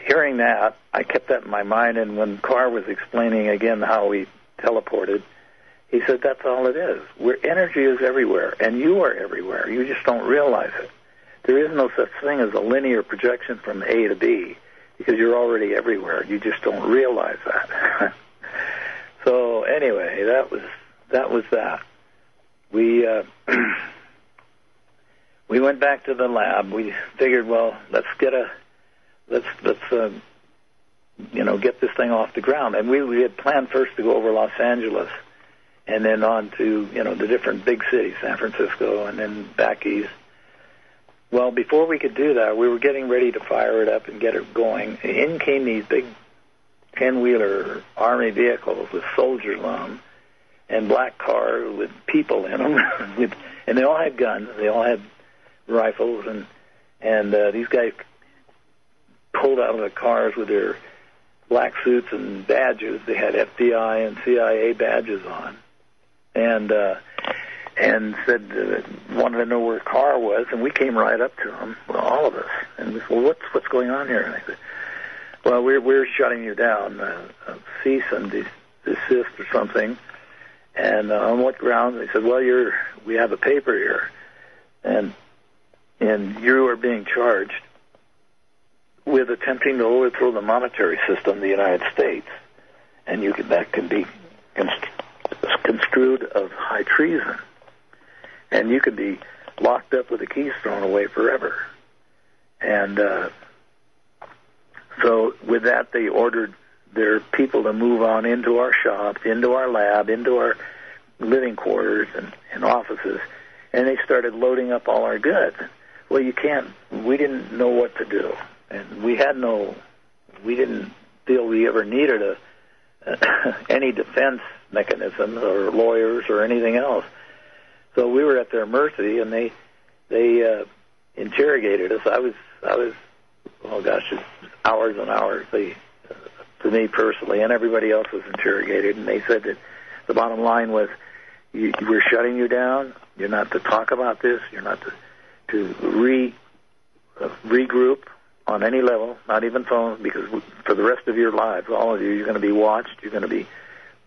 hearing that, I kept that in my mind, and when Carr was explaining again how we teleported, he said, that's all it is. Energy is everywhere, and you are everywhere. You just don't realize it. There is no such thing as a linear projection from A to B, because you're already everywhere. You just don't realize that. So anyway, that was that. We we went back to the lab. We figured, well, let's get this thing off the ground. And we had planned first to go over Los Angeles and then on to, the different big cities, San Francisco, and then back east. Well, before we could do that, we were getting ready to fire it up and get it going. In came these big 10-wheeler Army vehicles with soldiers on them and black cars with people in them. And they all had guns. They all had rifles. And these guys pulled out of the cars with their black suits and badges. They had FBI and CIA badges on. And said, wanted to know where Carr was, and we came right up to him, all of us, and we said, well, what's going on here? And I said, well, we're shutting you down, cease and desist or something. And on what grounds? They said, well, we have a paper here, and you are being charged with attempting to overthrow the monetary system of the United States, and that can be construed of high treason. And you could be locked up with the keys thrown away forever. And so with that, they ordered their people to move on into our shop, into our lab, into our living quarters and offices, and they started loading up all our goods. Well, we didn't know what to do. And we didn't feel we ever needed any defense mechanisms or lawyers or anything else. So we were at their mercy, and they interrogated us. I was oh gosh, just hours and hours. For me personally, and everybody else was interrogated, and they said that the bottom line was, we're shutting you down. You're not to talk about this. You're not to regroup on any level, not even phones, because for the rest of your lives, all of you, you're going to be watched. You're going to be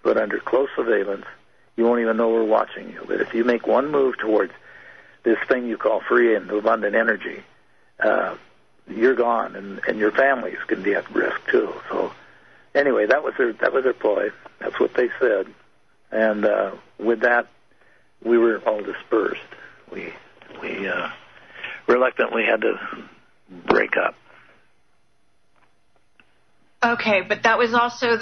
put under close surveillance. You won't even know we're watching you. But if you make one move towards this thing you call free and abundant energy, you're gone, and your families can be at risk too. So anyway, that was their ploy. That's what they said. And with that, we were all dispersed. We reluctantly had to break up. Okay, but that was also,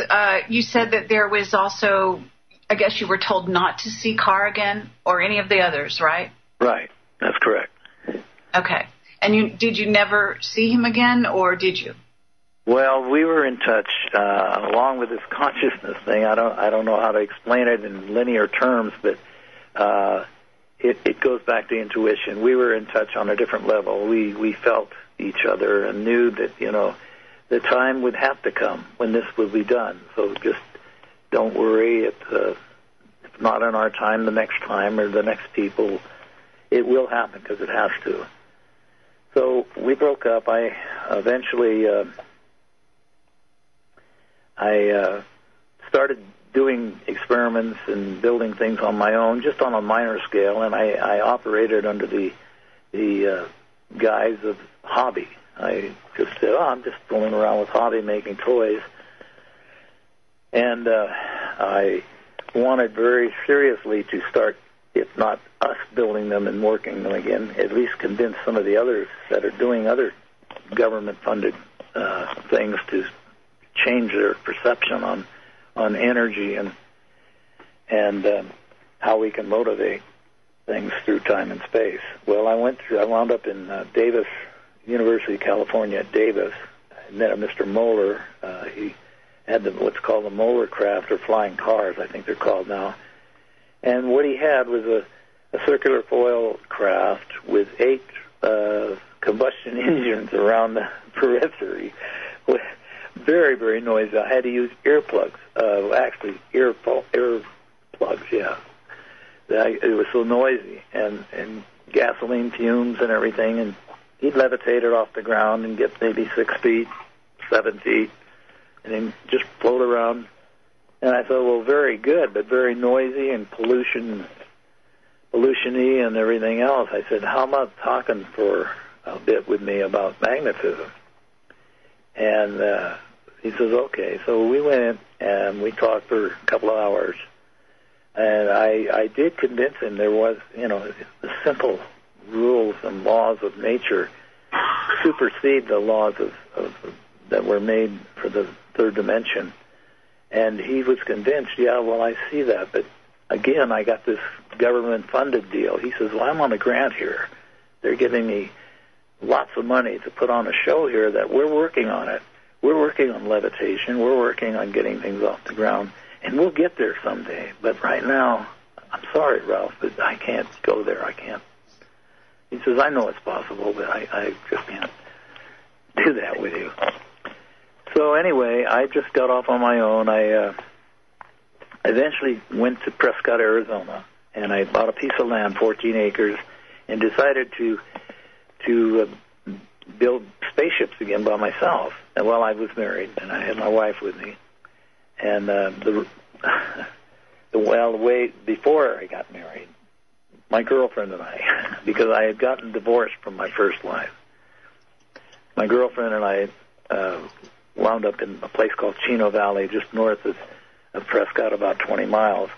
you said that there was also, I guess you were told not to see Carr again or any of the others, right? Right, that's correct. Okay. And did you never see him again, or did you? Well, we were in touch, along with this consciousness thing. I don't know how to explain it in linear terms, but it goes back to intuition. We were in touch on a different level. We felt each other and knew that, the time would have to come when this would be done. So just don't worry. If not in our time, the next time or the next people, it will happen because it has to. So we broke up. I eventually started doing experiments and building things on my own, just on a minor scale, and I operated under the guise of hobby. I just said, I'm just fooling around with hobby, making toys. And I wanted very seriously to start, if not us building them and working them again, at least convince some of the others that are doing other government-funded things to change their perception on energy and how we can motivate things through time and space. Well, I wound up in Davis, University of California at Davis. I met a Mr. Moeller. He had what's called the Moeller craft, or flying cars, I think they're called now. And what he had was a circular foil craft with 8 combustion engines around the periphery. Very, very noisy. I had to use earplugs. Actually, earplugs, yeah. It was so noisy, and gasoline fumes and everything, and he'd levitate it off the ground and get maybe 6 feet, 7 feet, and then just float around. And I thought, well, very good, but very noisy and pollution-y and everything else. I said, how about talking for a bit with me about magnetism? And he says, okay. So we went in and we talked for a couple of hours. And I did convince him there was, the simple rules and laws of nature supersede the laws of that were made for the third dimension. And he was convinced, yeah, well, I see that. But again, I got this government-funded deal. He says, well, I'm on a grant here. They're giving me lots of money to put on a show here that we're working on it. We're working on levitation. We're working on getting things off the ground. And we'll get there someday. But right now, I'm sorry, Ralph, but I can't go there. I can't. He says, I know it's possible, but I just can't do that with you. So anyway, I just got off on my own. I eventually went to Prescott, Arizona, and I bought a piece of land, 14 acres, and decided to build spaceships again by myself. And while I was married, and I had my wife with me, and the way before I got married, my girlfriend and I, because I had gotten divorced from my first wife, my girlfriend and I wound up in a place called Chino Valley, just north of Prescott, about 20 miles,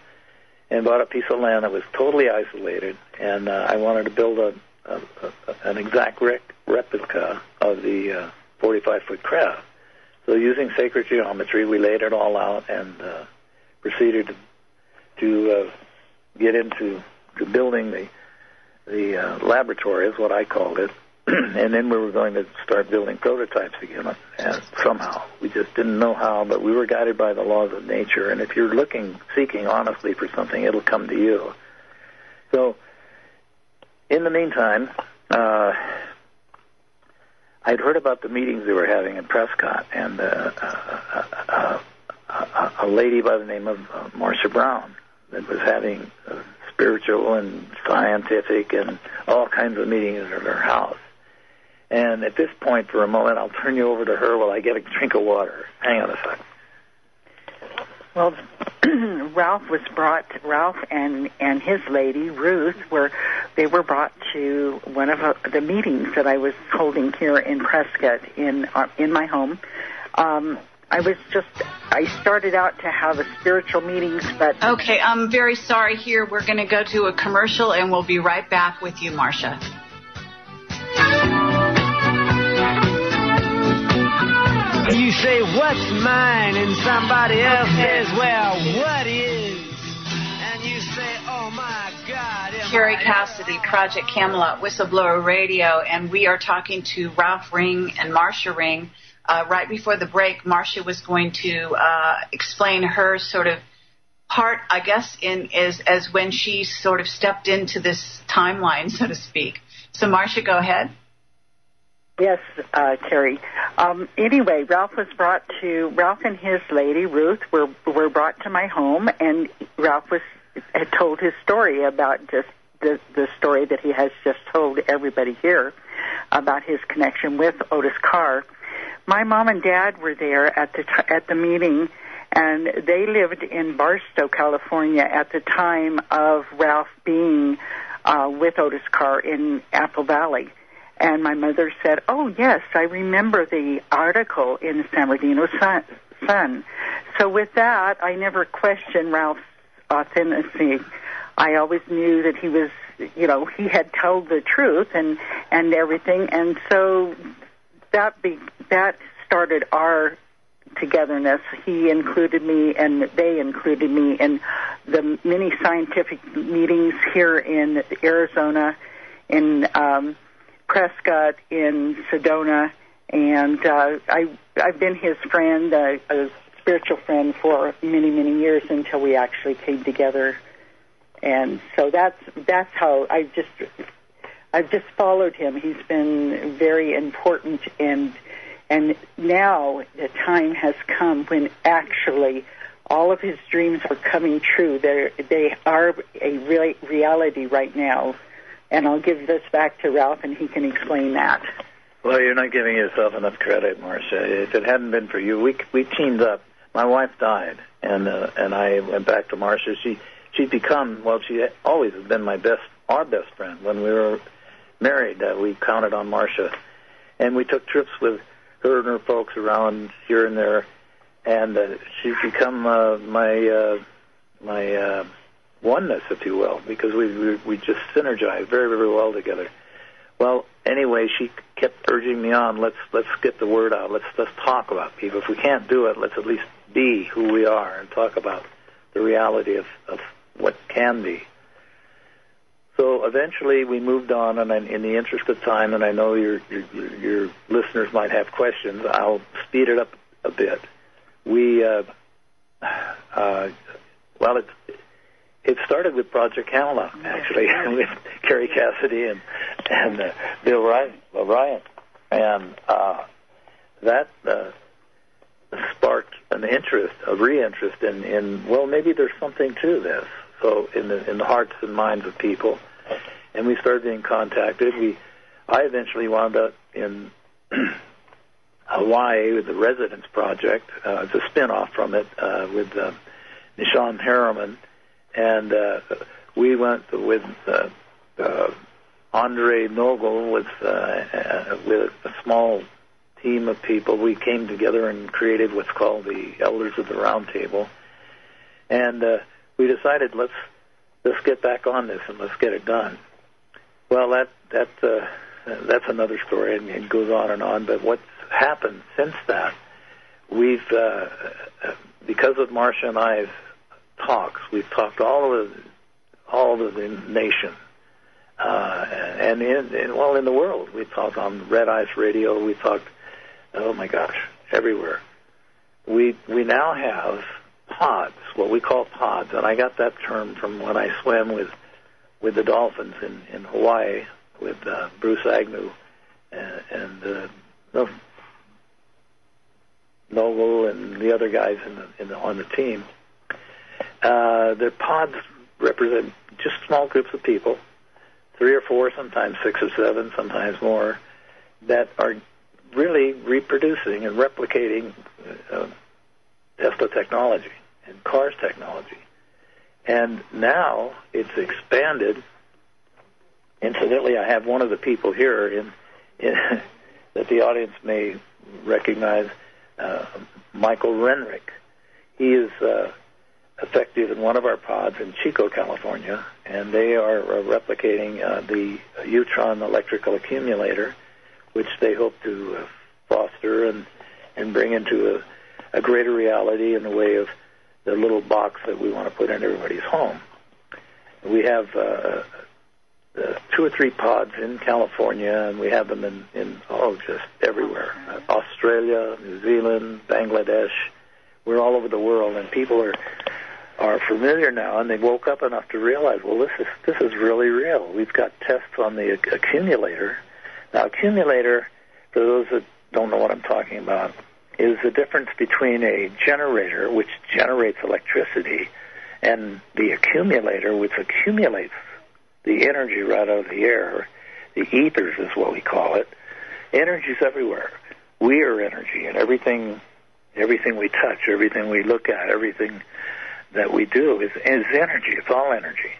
and bought a piece of land that was totally isolated, and I wanted to build an exact replica of the 45-foot craft. So using sacred geometry, we laid it all out and proceeded to get into building the laboratory, is what I called it. And then we were going to start building prototypes again, and somehow. We just didn't know how, but we were guided by the laws of nature. And if you're seeking honestly for something, it'll come to you. So in the meantime, I'd heard about the meetings they were having in Prescott, and a lady by the name of Marcia Brown that was having spiritual and scientific and all kinds of meetings at her house. And at this point, for a moment, I'll turn you over to her while I get a drink of water. Hang on a second. Well, Ralph and his lady, Ruth, were brought to one of the meetings that I was holding here in Prescott in my home. I started out to have a spiritual meetings, but... Okay, I'm very sorry here. We're going to go to a commercial, and we'll be right back with you, Marcia. say, what's mine? And somebody else says, well, what is? And you say, oh, my God. Carrie Cassidy, Project Camelot, Whistleblower Radio, and we are talking to Ralph Ring and Marcia Ring. Right before the break, Marcia was going to explain her sort of part, I guess, as when she sort of stepped into this timeline, so to speak. So, Marcia, go ahead. Yes, Terry. Anyway, Ralph and his lady, Ruth, were brought to my home, and Ralph had told his story about just the story that he has just told everybody here about his connection with Otis Carr. My mom and dad were there at the meeting, and they lived in Barstow, California at the time of Ralph being with Otis Carr in Apple Valley. And my mother said, oh, yes, I remember the article in the San Bernardino Sun. So with that, I never questioned Ralph's authenticity. I always knew that he was, he had told the truth and everything. And so that started our togetherness. He included me, and they included me in the many scientific meetings here in Arizona, in Prescott, in Sedona, and I've been his friend, a spiritual friend, for many, many years until we actually came together. And so that's how I've just followed him. He's been very important, and now the time has come when actually all of his dreams are coming true. They are a reality right now. And I'll give this back to Ralph, and he can explain that. Well, you're not giving yourself enough credit, Marcia. If it hadn't been for you, we teamed up. My wife died, and I went back to Marcia. She'd become, she always has been our best friend. When we were married, we counted on Marcia, and we took trips with her and her folks around here and there, and she's become my oneness, if you will, because we just synergized very, very well together. Well, anyway, she kept urging me on. Let's get the word out. Let's talk about people. If we can't do it, let's at least be who we are and talk about the reality of what can be. So eventually, we moved on, and in the interest of time, and I know your listeners might have questions, I'll speed it up a bit. It started with Project Camelot, actually, with Carrie Cassidy and Bill Ryan. And that sparked a reinterest in, well, maybe there's something to this. So in the hearts and minds of people. And we started being contacted. I eventually wound up in Hawaii with the Residence Project. It's a spin-off from it with Nishan Harriman. And we went with Andre Nogel with a small team of people. We came together and created what's called the Elders of the Round Table. And we decided let's get back on this and let's get it done. Well, that's another story, and it goes on and on. But what's happened since that, we've because of Marcia and I's talks, we've talked all over the nation, and in the world. We talked on Red Ice Radio. We talked, oh my gosh, everywhere. We now have pods, what we call pods, and I got that term from when I swam with the dolphins in Hawaii with Bruce Agnew and Noble and the other guys on the team. The pods represent just small groups of people, 3 or 4, sometimes 6 or 7, sometimes more, that are really reproducing and replicating Tesla technology and Carr's technology. And now it's expanded. Incidentally, I have one of the people here that the audience may recognize, Michael Renrick. He is effective in one of our pods in Chico, California, and they are replicating the Utron electrical accumulator, which they hope to foster and and bring into a greater reality in the way of the little box that we want to put in everybody's home. We have 2 or 3 pods in California, and we have them in just everywhere. Australia, New Zealand, Bangladesh. We're all over the world, and people are familiar now, and they woke up enough to realize, well, this is really real. We've got tests on the accumulator. Now, accumulator, for those that don't know what I'm talking about, is the difference between a generator, which generates electricity, and the accumulator, which accumulates the energy right out of the air. The ethers is what we call it. Energy's everywhere. We are energy, and everything we touch, everything we look at, everything that we do is energy. It's all energy.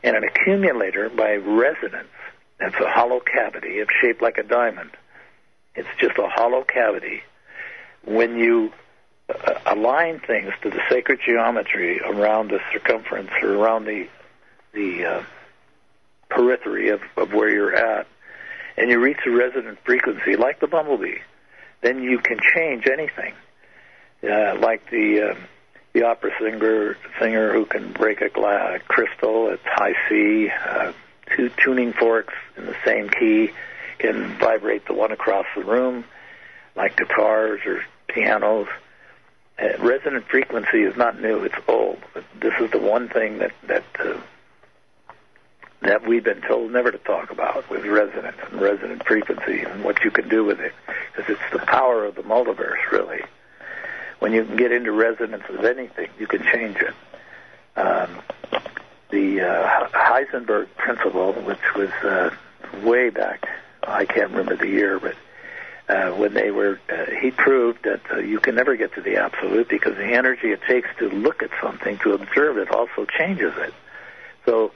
And an accumulator, by resonance, that's a hollow cavity. It's shaped like a diamond. It's just a hollow cavity. When you align things to the sacred geometry around the circumference or around the periphery of where you're at, and you reach a resonant frequency like the bumblebee, then you can change anything. Like the opera singer who can break a crystal at high C, 2 tuning forks in the same key can vibrate the one across the room, like guitars or pianos. Resonant frequency is not new; it's old. But this is the one thing that we've been told never to talk about, with resonance and resonant frequency and what you can do with it, because it's the power of the multiverse, really. When you can get into resonance with anything, you can change it. The Heisenberg principle, which was way back, I can't remember the year, but when they were, he proved that you can never get to the absolute, because the energy it takes to look at something, to observe it, also changes it. So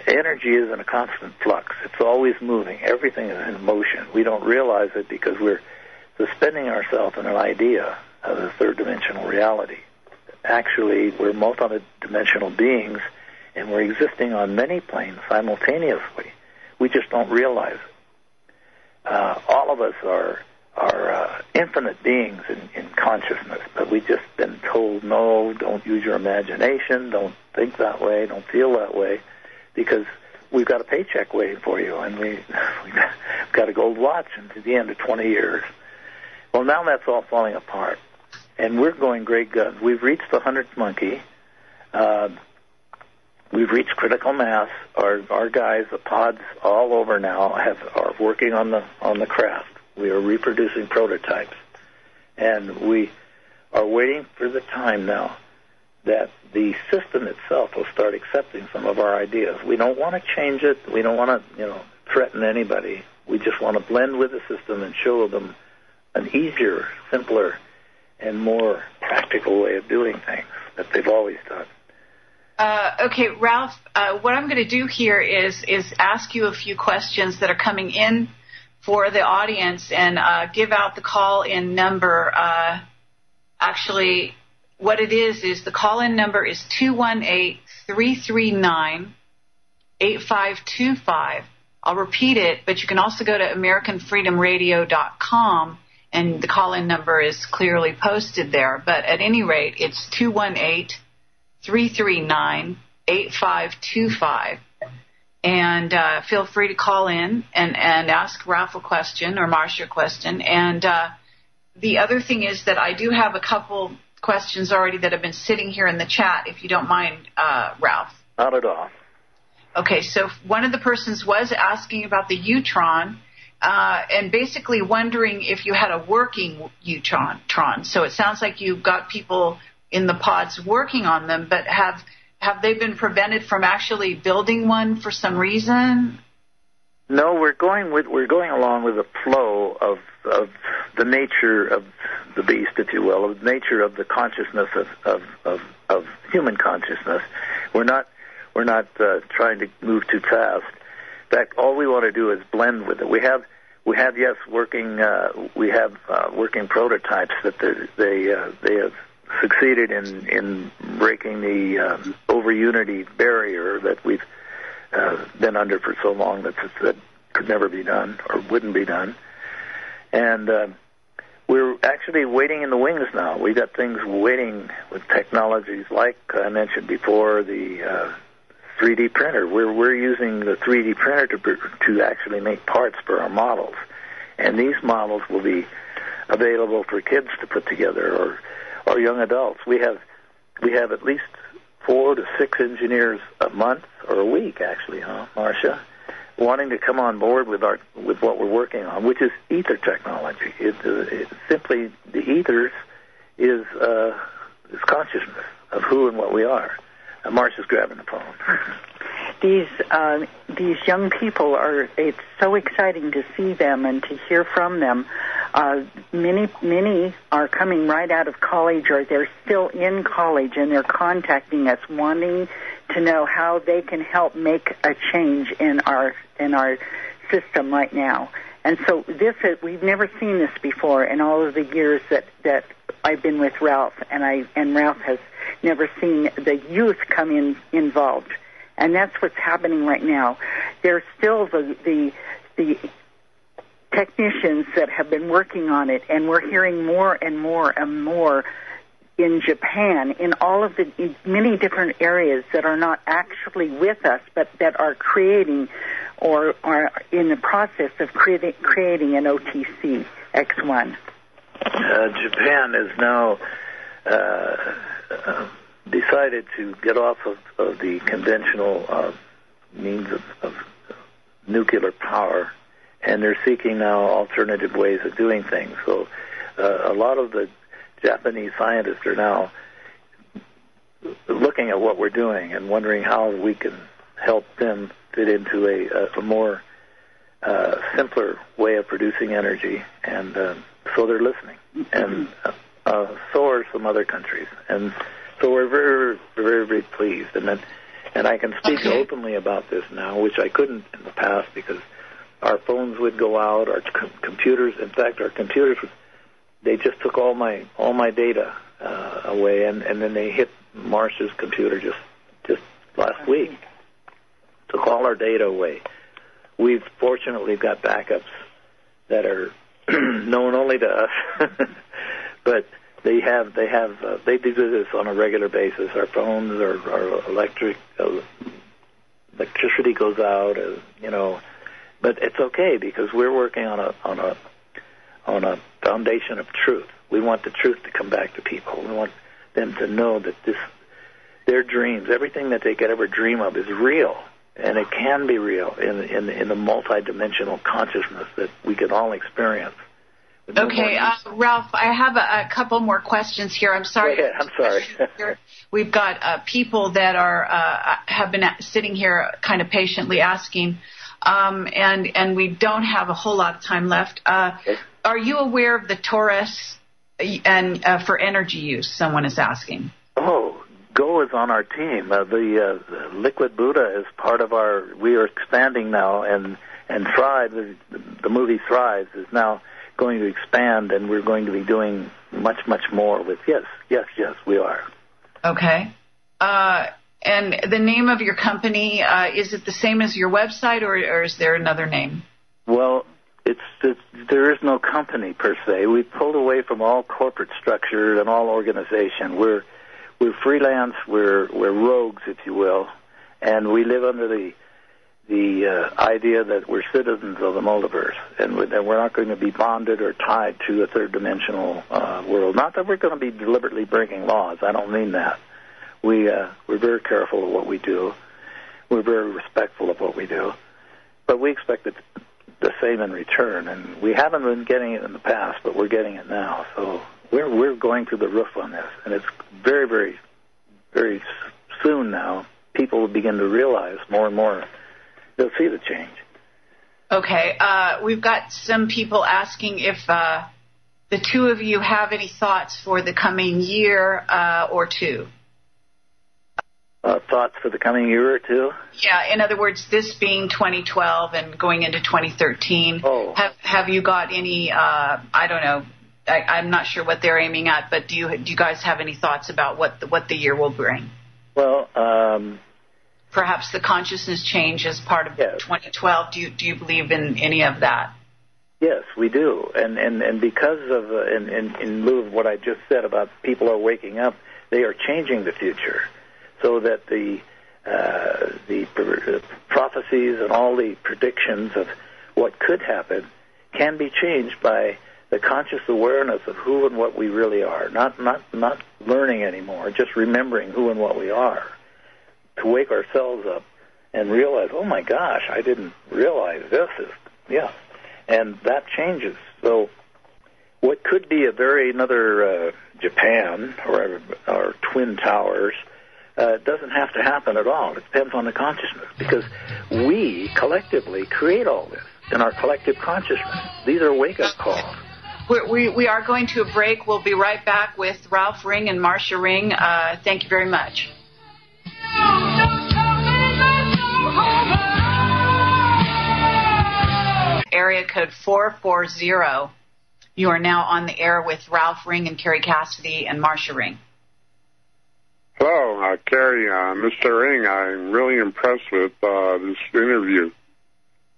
energy is in a constant flux. It's always moving. Everything is in motion. We don't realize it because we're suspending ourselves in an idea of the third-dimensional reality. Actually, we're multi-dimensional beings, and we're existing on many planes simultaneously. We just don't realize it. All of us are infinite beings in consciousness, but we've just been told, no, don't use your imagination, don't think that way, don't feel that way, because we've got a paycheck waiting for you, and we've got a gold watch until the end of 20 years. Well, now that's all falling apart, and we're going great guns. We've reached the 100th monkey. We've reached critical mass. Our guys, the pods all over now, are working on the craft. We are reproducing prototypes, and we are waiting for the time now that the system itself will start accepting some of our ideas. We don't want to change it. We don't want to, threaten anybody. We just want to blend with the system and show them an easier, simpler, and more practical way of doing things that they've always done. Okay, Ralph, what I'm going to do here is ask you a few questions that are coming in for the audience, and give out the call-in number. Actually, what it is the call-in number is 218-339-8525. I'll repeat it, but you can also go to AmericanFreedomRadio.com, and the call-in number is clearly posted there. But at any rate, it's 218-339-8525. And feel free to call in and ask Ralph a question or Marcia a question. And the other thing is that I do have a couple questions already that have been sitting here in the chat, if you don't mind, Ralph. Not at all. Okay, so one of the persons was asking about the Utron, and basically wondering if you had a working Utron. So it sounds like you've got people in the pods working on them, but have they been prevented from actually building one for some reason? No, we're going along with the flow of the nature of the beast, if you will, of the nature of the consciousness of human consciousness. We're not trying to move too fast. In fact, all we want to do is blend with it. We have working prototypes that they have succeeded in breaking the over-unity barrier that we've been under for so long that could never be done or wouldn't be done. And we're actually waiting in the wings now. We've got things waiting with technologies like I mentioned before, the 3D printer. We're using the 3D printer to actually make parts for our models, and these models will be available for kids to put together or young adults. We have at least 4 to 6 engineers a month or a week, actually, Marcia, wanting to come on board with what we're working on, which is ether technology. It's simply the ethers is consciousness of who and what we are. Marcia's grabbing the phone. These young people it's so exciting to see them and to hear from them. Many are coming right out of college, or they're still in college, and they're contacting us wanting to know how they can help make a change in our system right now. And so we've never seen this before in all of the years that I've been with Ralph, and Ralph has never seen the youth come involved. And that's what's happening right now. There's still the technicians that have been working on it, and we're hearing more and more and more in Japan, in all of the many different areas that are not actually with us, but that are creating or are in the process of creating an OTC X1. Japan is now decided to get off of the conventional means of nuclear power, and they're seeking now alternative ways of doing things. So a lot of the Japanese scientists are now looking at what we're doing and wondering how we can help them fit into a more simpler way of producing energy, and so they're listening, and so are some other countries, and so we're very, very, very pleased, and I can speak openly about this now, which I couldn't in the past because our phones would go out, our computers. In fact, our computers, they just took all my data away, and then they hit Marcia's computer just last week. Took all our data away. We've fortunately got backups that are known only to us, but they do this on a regular basis. Our phones, our electricity goes out, but it's okay because we're working on a foundation of truth. We want the truth to come back to people. We want them to know that their dreams, everything that they could ever dream of, is real, and it can be real in the multidimensional consciousness that we can all experience. Okay, Ralph, I have a couple more questions here. I'm sorry. Go ahead. I'm sorry. We've got people that have been sitting here kind of patiently asking, and we don't have a whole lot of time left. Are you aware of the Taurus and for energy use? Someone is asking. Oh, Go is on our team. The Liquid Buddha is part of our. We are expanding now, and Thrive, the movie Thrive, is now going to expand, and we're going to be doing much more with. Yes, we are. Okay. And the name of your company, is it the same as your website, or is there another name? Well, there is no company per se. We pulled away from all corporate structure and all organization. We're freelance. We're rogues, if you will, and we live under the idea that we're citizens of the multiverse, and we're not going to be bonded or tied to a third-dimensional world. Not that we're going to be deliberately breaking laws. I don't mean that. We're very careful of what we do. We're very respectful of what we do. But we expect it the same in return, and we haven't been getting it in the past, but we're getting it now. So we're going through the roof on this, and it's very, very, very soon now. People will begin to realize more and more. They'll see the change. Okay. We've got some people asking if the two of you have any thoughts for the coming year or two. Thoughts for the coming year or two? Yeah, in other words, this being 2012 and going into 2013, have you got any, I don't know, I'm not sure what they're aiming at, but do you guys have any thoughts about what the year will bring? Well, perhaps the consciousness change as part of 2012. Do you believe in any of that? Yes, we do, and because of in lieu of what I just said about people are waking up, they are changing the future, so that the prophecies and all the predictions of what could happen can be changed by the conscious awareness of who and what we really are, not learning anymore, just remembering who and what we are, to wake ourselves up and realize, oh my gosh, I didn't realize this is, yeah. And that changes. So what could be another Japan or Twin Towers doesn't have to happen at all. It depends on the consciousness, because we collectively create all this in our collective consciousness. These are wake-up calls. We are going to a break. We'll be right back with Ralph Ring and Marcia Ring. Thank you very much. Area code 440. You are now on the air with Ralph Ring and Carrie Cassidy and Marcia Ring. Hello, Carrie, Mr. Ring. I'm really impressed with this interview.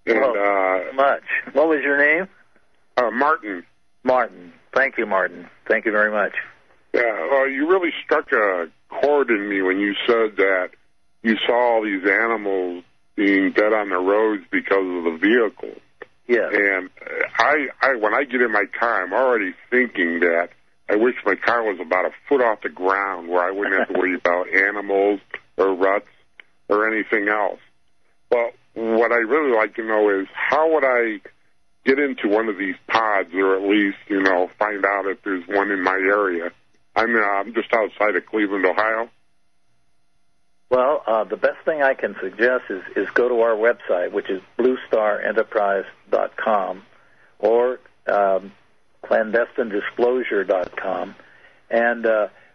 And, much. What was your name? Martin. Martin. Thank you, Martin. Thank you very much. Yeah, well, you really struck a chord in me when you said that you saw all these animals being dead on the roads because of the vehicle. Yeah. And I when I get in my car, I'm already thinking that I wish my car was about a foot off the ground where I wouldn't have to worry about animals or ruts or anything else. Well, what I really like to know is how would I get into one of these pods, or at least, find out if there's one in my area. I'm just outside of Cleveland, Ohio. Well, the best thing I can suggest is go to our website, which is bluestarenterprise.com or clandestinedisclosure.com, and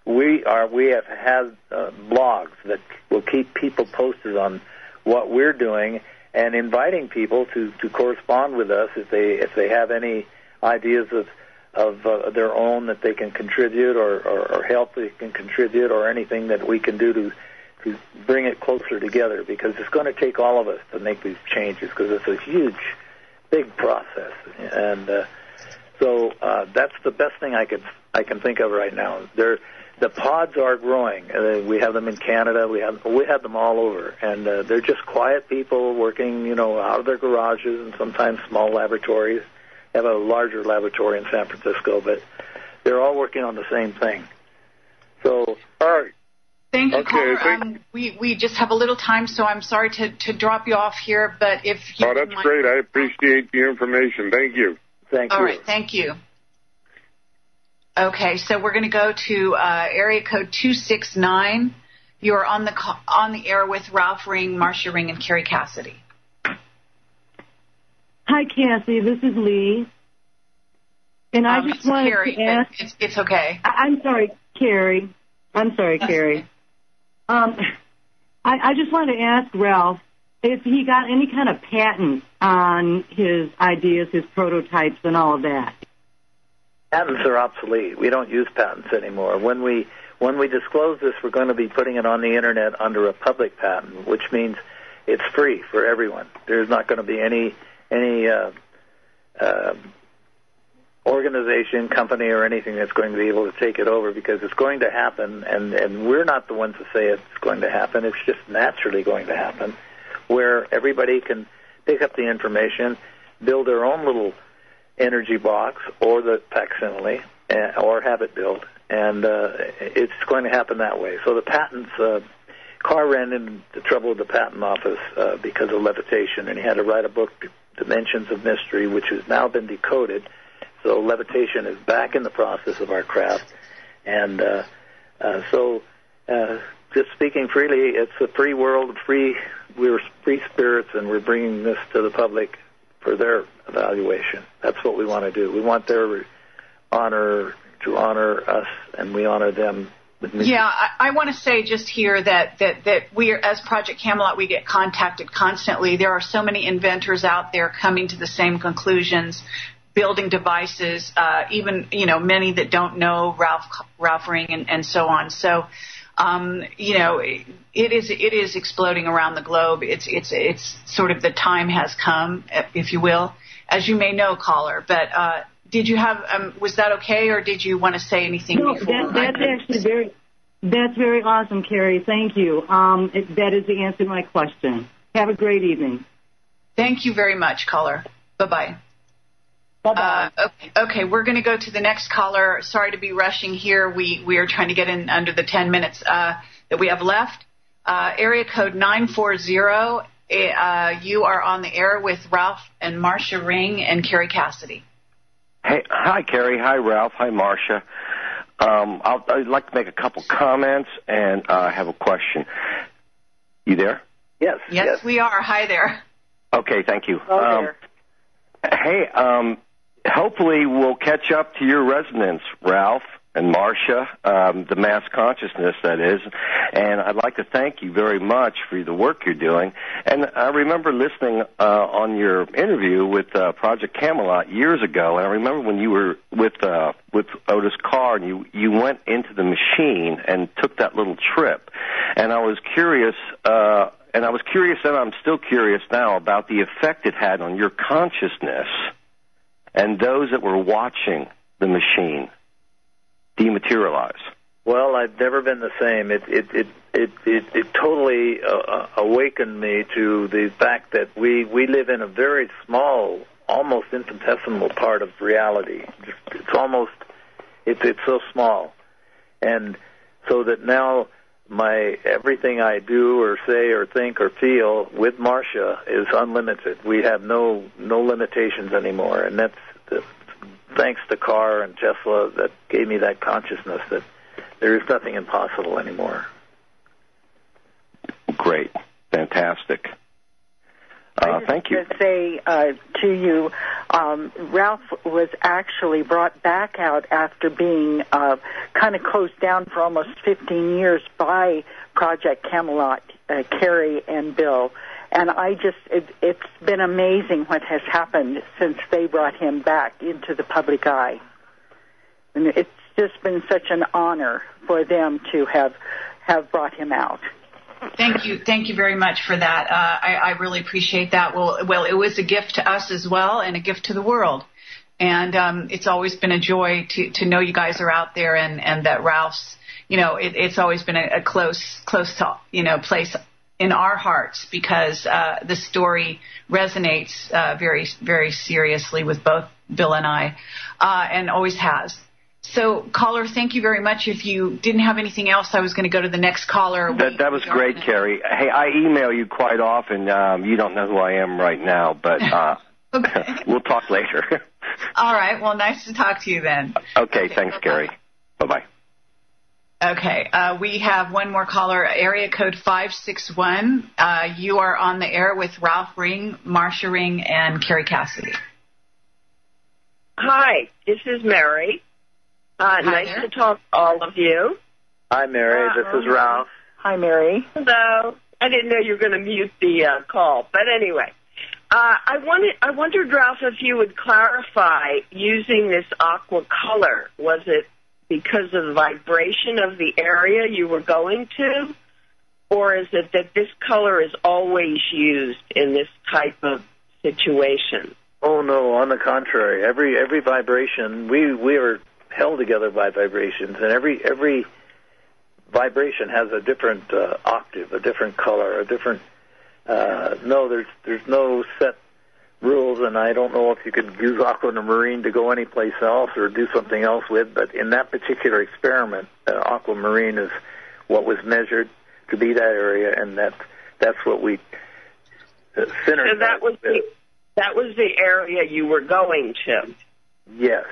we have had blogs that will keep people posted on what we're doing, and inviting people to correspond with us if they have any ideas of their own that they can contribute, or help they can contribute, or anything that we can do to bring it closer together, because it's going to take all of us to make these changes, because it's a huge, big process, and so that's the best thing I can think of right now. The pods are growing. We have them in Canada. We have them all over, and they're just quiet people working, out of their garages and sometimes small laboratories. They have a larger laboratory in San Francisco, but they're all working on the same thing. So, all right. Thank you, okay, caller. We just have a little time, so I'm sorry to drop you off here, but if you... Oh, that's great. I appreciate the information. Thank you. Thank you. All right, thank you. Okay, so we're going to go to area code 269. You're on the air with Ralph Ring, Marcia Ring, and Carrie Cassidy. Hi, Cassie. This is Lee. And I just wanted Carrie, to ask... It's okay. I'm sorry, Carrie. Carrie. I just wanted to ask Ralph if he got any kind of patent on his ideas, his prototypes, and all of that. Patents are obsolete. We don't use patents anymore. When we disclose this, we're going to be putting it on the Internet under a public patent, which means it's free for everyone. There's not going to be any organization, company, or anything that's going to be able to take it over, because it's going to happen, and we're not the ones to say it's going to happen. It's just naturally going to happen, where everybody can pick up the information, build their own little energy box or the facsimile, or have it built, and it's going to happen that way. So the patents, Carr ran into trouble with the patent office because of levitation, and he had to write a book, Dimensions of Mystery, which has now been decoded. So levitation is back in the process of our craft, and so just speaking freely, it's a free world, we're free spirits, and we're bringing this to the public for their evaluation. That's what we want to do. We want their honor to honor us, and we honor them. Yeah, I want to say just here that we are, as Project Camelot, we get contacted constantly. There are so many inventors out there coming to the same conclusions, building devices, even, many that don't know Ralph Ring and so on. So, it is exploding around the globe. It's sort of the time has come, if you will. as you may know, caller. But did you have, was that okay, or did you want to say anything before? That's very awesome, Carrie. Thank you. That is the answer to my question. Have a great evening. Thank you very much, caller. Bye-bye. Bye-bye. Okay, we're going to go to the next caller. Sorry to be rushing here. We are trying to get in under the 10 minutes that we have left. Area code 940. You are on the air with Ralph and Marcia Ring and Carrie Cassidy. Hey, hi, Carrie. Hi, Ralph. Hi, Marcia. I'd like to make a couple comments and have a question. You there? Yes. Yes, we are. Hi there. Okay, thank you. Hello there. Hey, hopefully we'll catch up to your residents, Ralph and Marcia, the mass consciousness, that is. And I'd like to thank you very much for the work you're doing. And I remember listening on your interview with Project Camelot years ago, and I remember when you were with Otis Carr, and you went into the machine and took that little trip. And I was curious, and I'm still curious now about the effect it had on your consciousness and those that were watching the machine dematerialize. Well, I've never been the same. It totally awakened me to the fact that we live in a very small, almost infinitesimal part of reality. It's so small, and so that now everything I do or say or think or feel with Marcia is unlimited. We have no limitations anymore, and that's thanks to Carr and Tesla that gave me that consciousness that there is nothing impossible anymore. Great. Fantastic. Thank you. I just say to you, Ralph was actually brought back out after being kind of closed down for almost 15 years by Project Camelot, Carrie and Bill. And it's been amazing what has happened since they brought him back into the public eye. And it's just been such an honor for them to have brought him out. Thank you very much for that. I really appreciate that. Well, it was a gift to us as well, and a gift to the world. And it's always been a joy to know you guys are out there, and that Ralph's, it's always been a close place in our hearts, because the story resonates very, very seriously with both Bill and I, and always has. So, caller, thank you very much. If you didn't have anything else, I was going to go to the next caller. That was great, Carrie. Hey, I email you quite often. You don't know who I am right now, but okay. We'll talk later. All right. Well, nice to talk to you then. Okay, thanks, bye-bye. Carrie. Bye-bye. Okay, we have one more caller, area code 561. You are on the air with Ralph Ring, Marcia Ring, and Carrie Cassidy. Hi, this is Mary. Nice there. To talk to all of you. Hi, Mary. This is Ralph. Hi, Mary. Hello. I didn't know you were going to mute the call, but anyway. I wondered, Ralph, if you would clarify using this aqua color. Was it because of the vibration of the area you were going to? Or is it that this color is always used in this type of situation? Oh, no, on the contrary. Every vibration, we are held together by vibrations, and every vibration has a different octave, a different color, a different... there's no set rules, and I don't know if you could use aquamarine to go anyplace else or do something else with, but in that particular experiment, aquamarine is what was measured to be that area, and that's what we centered. So that was the area you were going to? Yes.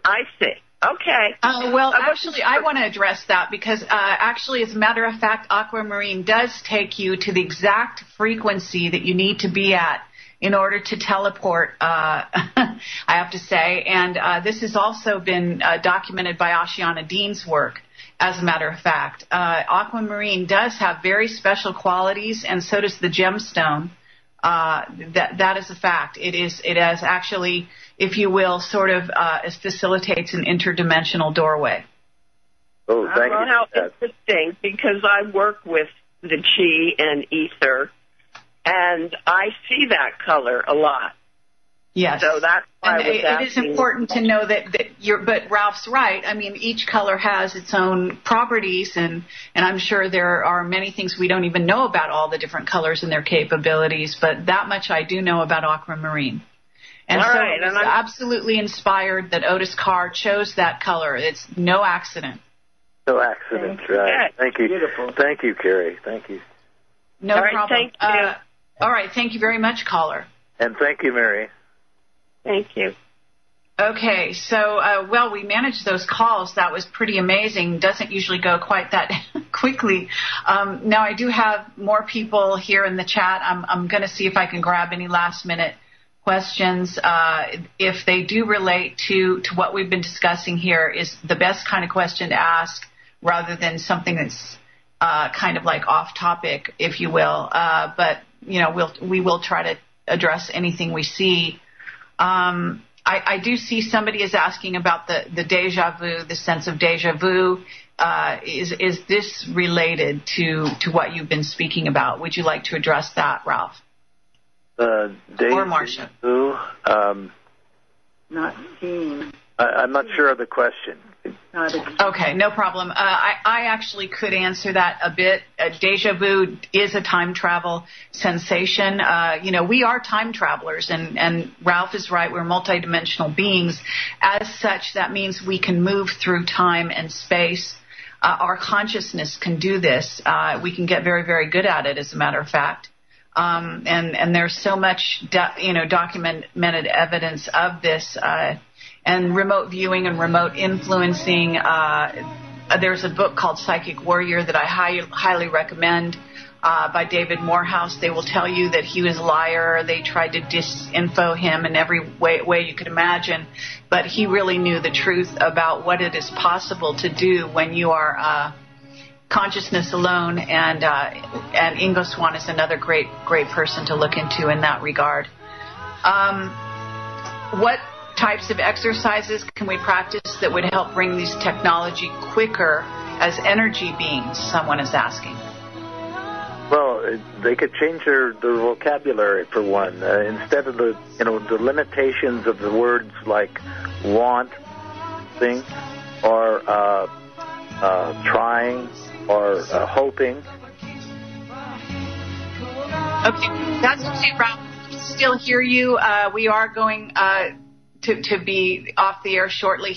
I see. Okay. Well, actually, I want to address that because actually, as a matter of fact, aquamarine does take you to the exact frequency that you need to be at in order to teleport, I have to say. And this has also been documented by Ashiana Dean's work, as a matter of fact. Aquamarine does have very special qualities, and so does the gemstone. That is a fact. It has actually, if you will, sort of facilitates an interdimensional doorway. Oh, thank you. How interesting, because I work with the chi and ether, and I see that color a lot. Yes. So that's why and it is important to know that but Ralph's right. I mean, each color has its own properties, and I'm sure there are many things we don't even know about all the different colors and their capabilities, but that much I do know about aquamarine. And so it was absolutely inspired that Otis Carr chose that color. It's no accident. No accident, right. Thank you. Beautiful. Thank you, Carrie. Thank you. No problem. Thank you. All right. Thank you very much, caller. And thank you, Mary. Thank you. Okay. So, we managed those calls. That was pretty amazing. Doesn't usually go quite that quickly. Now, I do have more people here in the chat. I'm going to see if I can grab any last-minute questions. If they do relate to what we've been discussing here, is the best kind of question to ask rather than something that's kind of like off topic, if you will. But, we will try to address anything we see. I do see somebody is asking about the deja vu, the sense of deja vu. Is this related to what you've been speaking about? Would you like to address that, Ralph? Or Marcia? Not seen. I'm not sure of the question. Okay, no problem. I actually could answer that a bit. Deja vu is a time travel sensation. We are time travelers, and Ralph is right. We're multidimensional beings. As such, that means we can move through time and space. Our consciousness can do this. We can get very, very good at it, as a matter of fact. And there's so much, documented evidence of this. And remote viewing and remote influencing. There's a book called Psychic Warrior that I highly recommend by David Morehouse. They will tell you that he was a liar. They tried to disinfo him in every way you could imagine. But he really knew the truth about what it is possible to do when you are consciousness alone. And Ingo Swann is another great person to look into in that regard. What types of exercises can we practice that would help bring these technology quicker as energy beings, someone is asking? Well, they could change their vocabulary, for one. Instead of the limitations of the words like want, think, or trying, or hoping. Okay, that's okay, Ralph. Still hear you. We are going to be off the air shortly.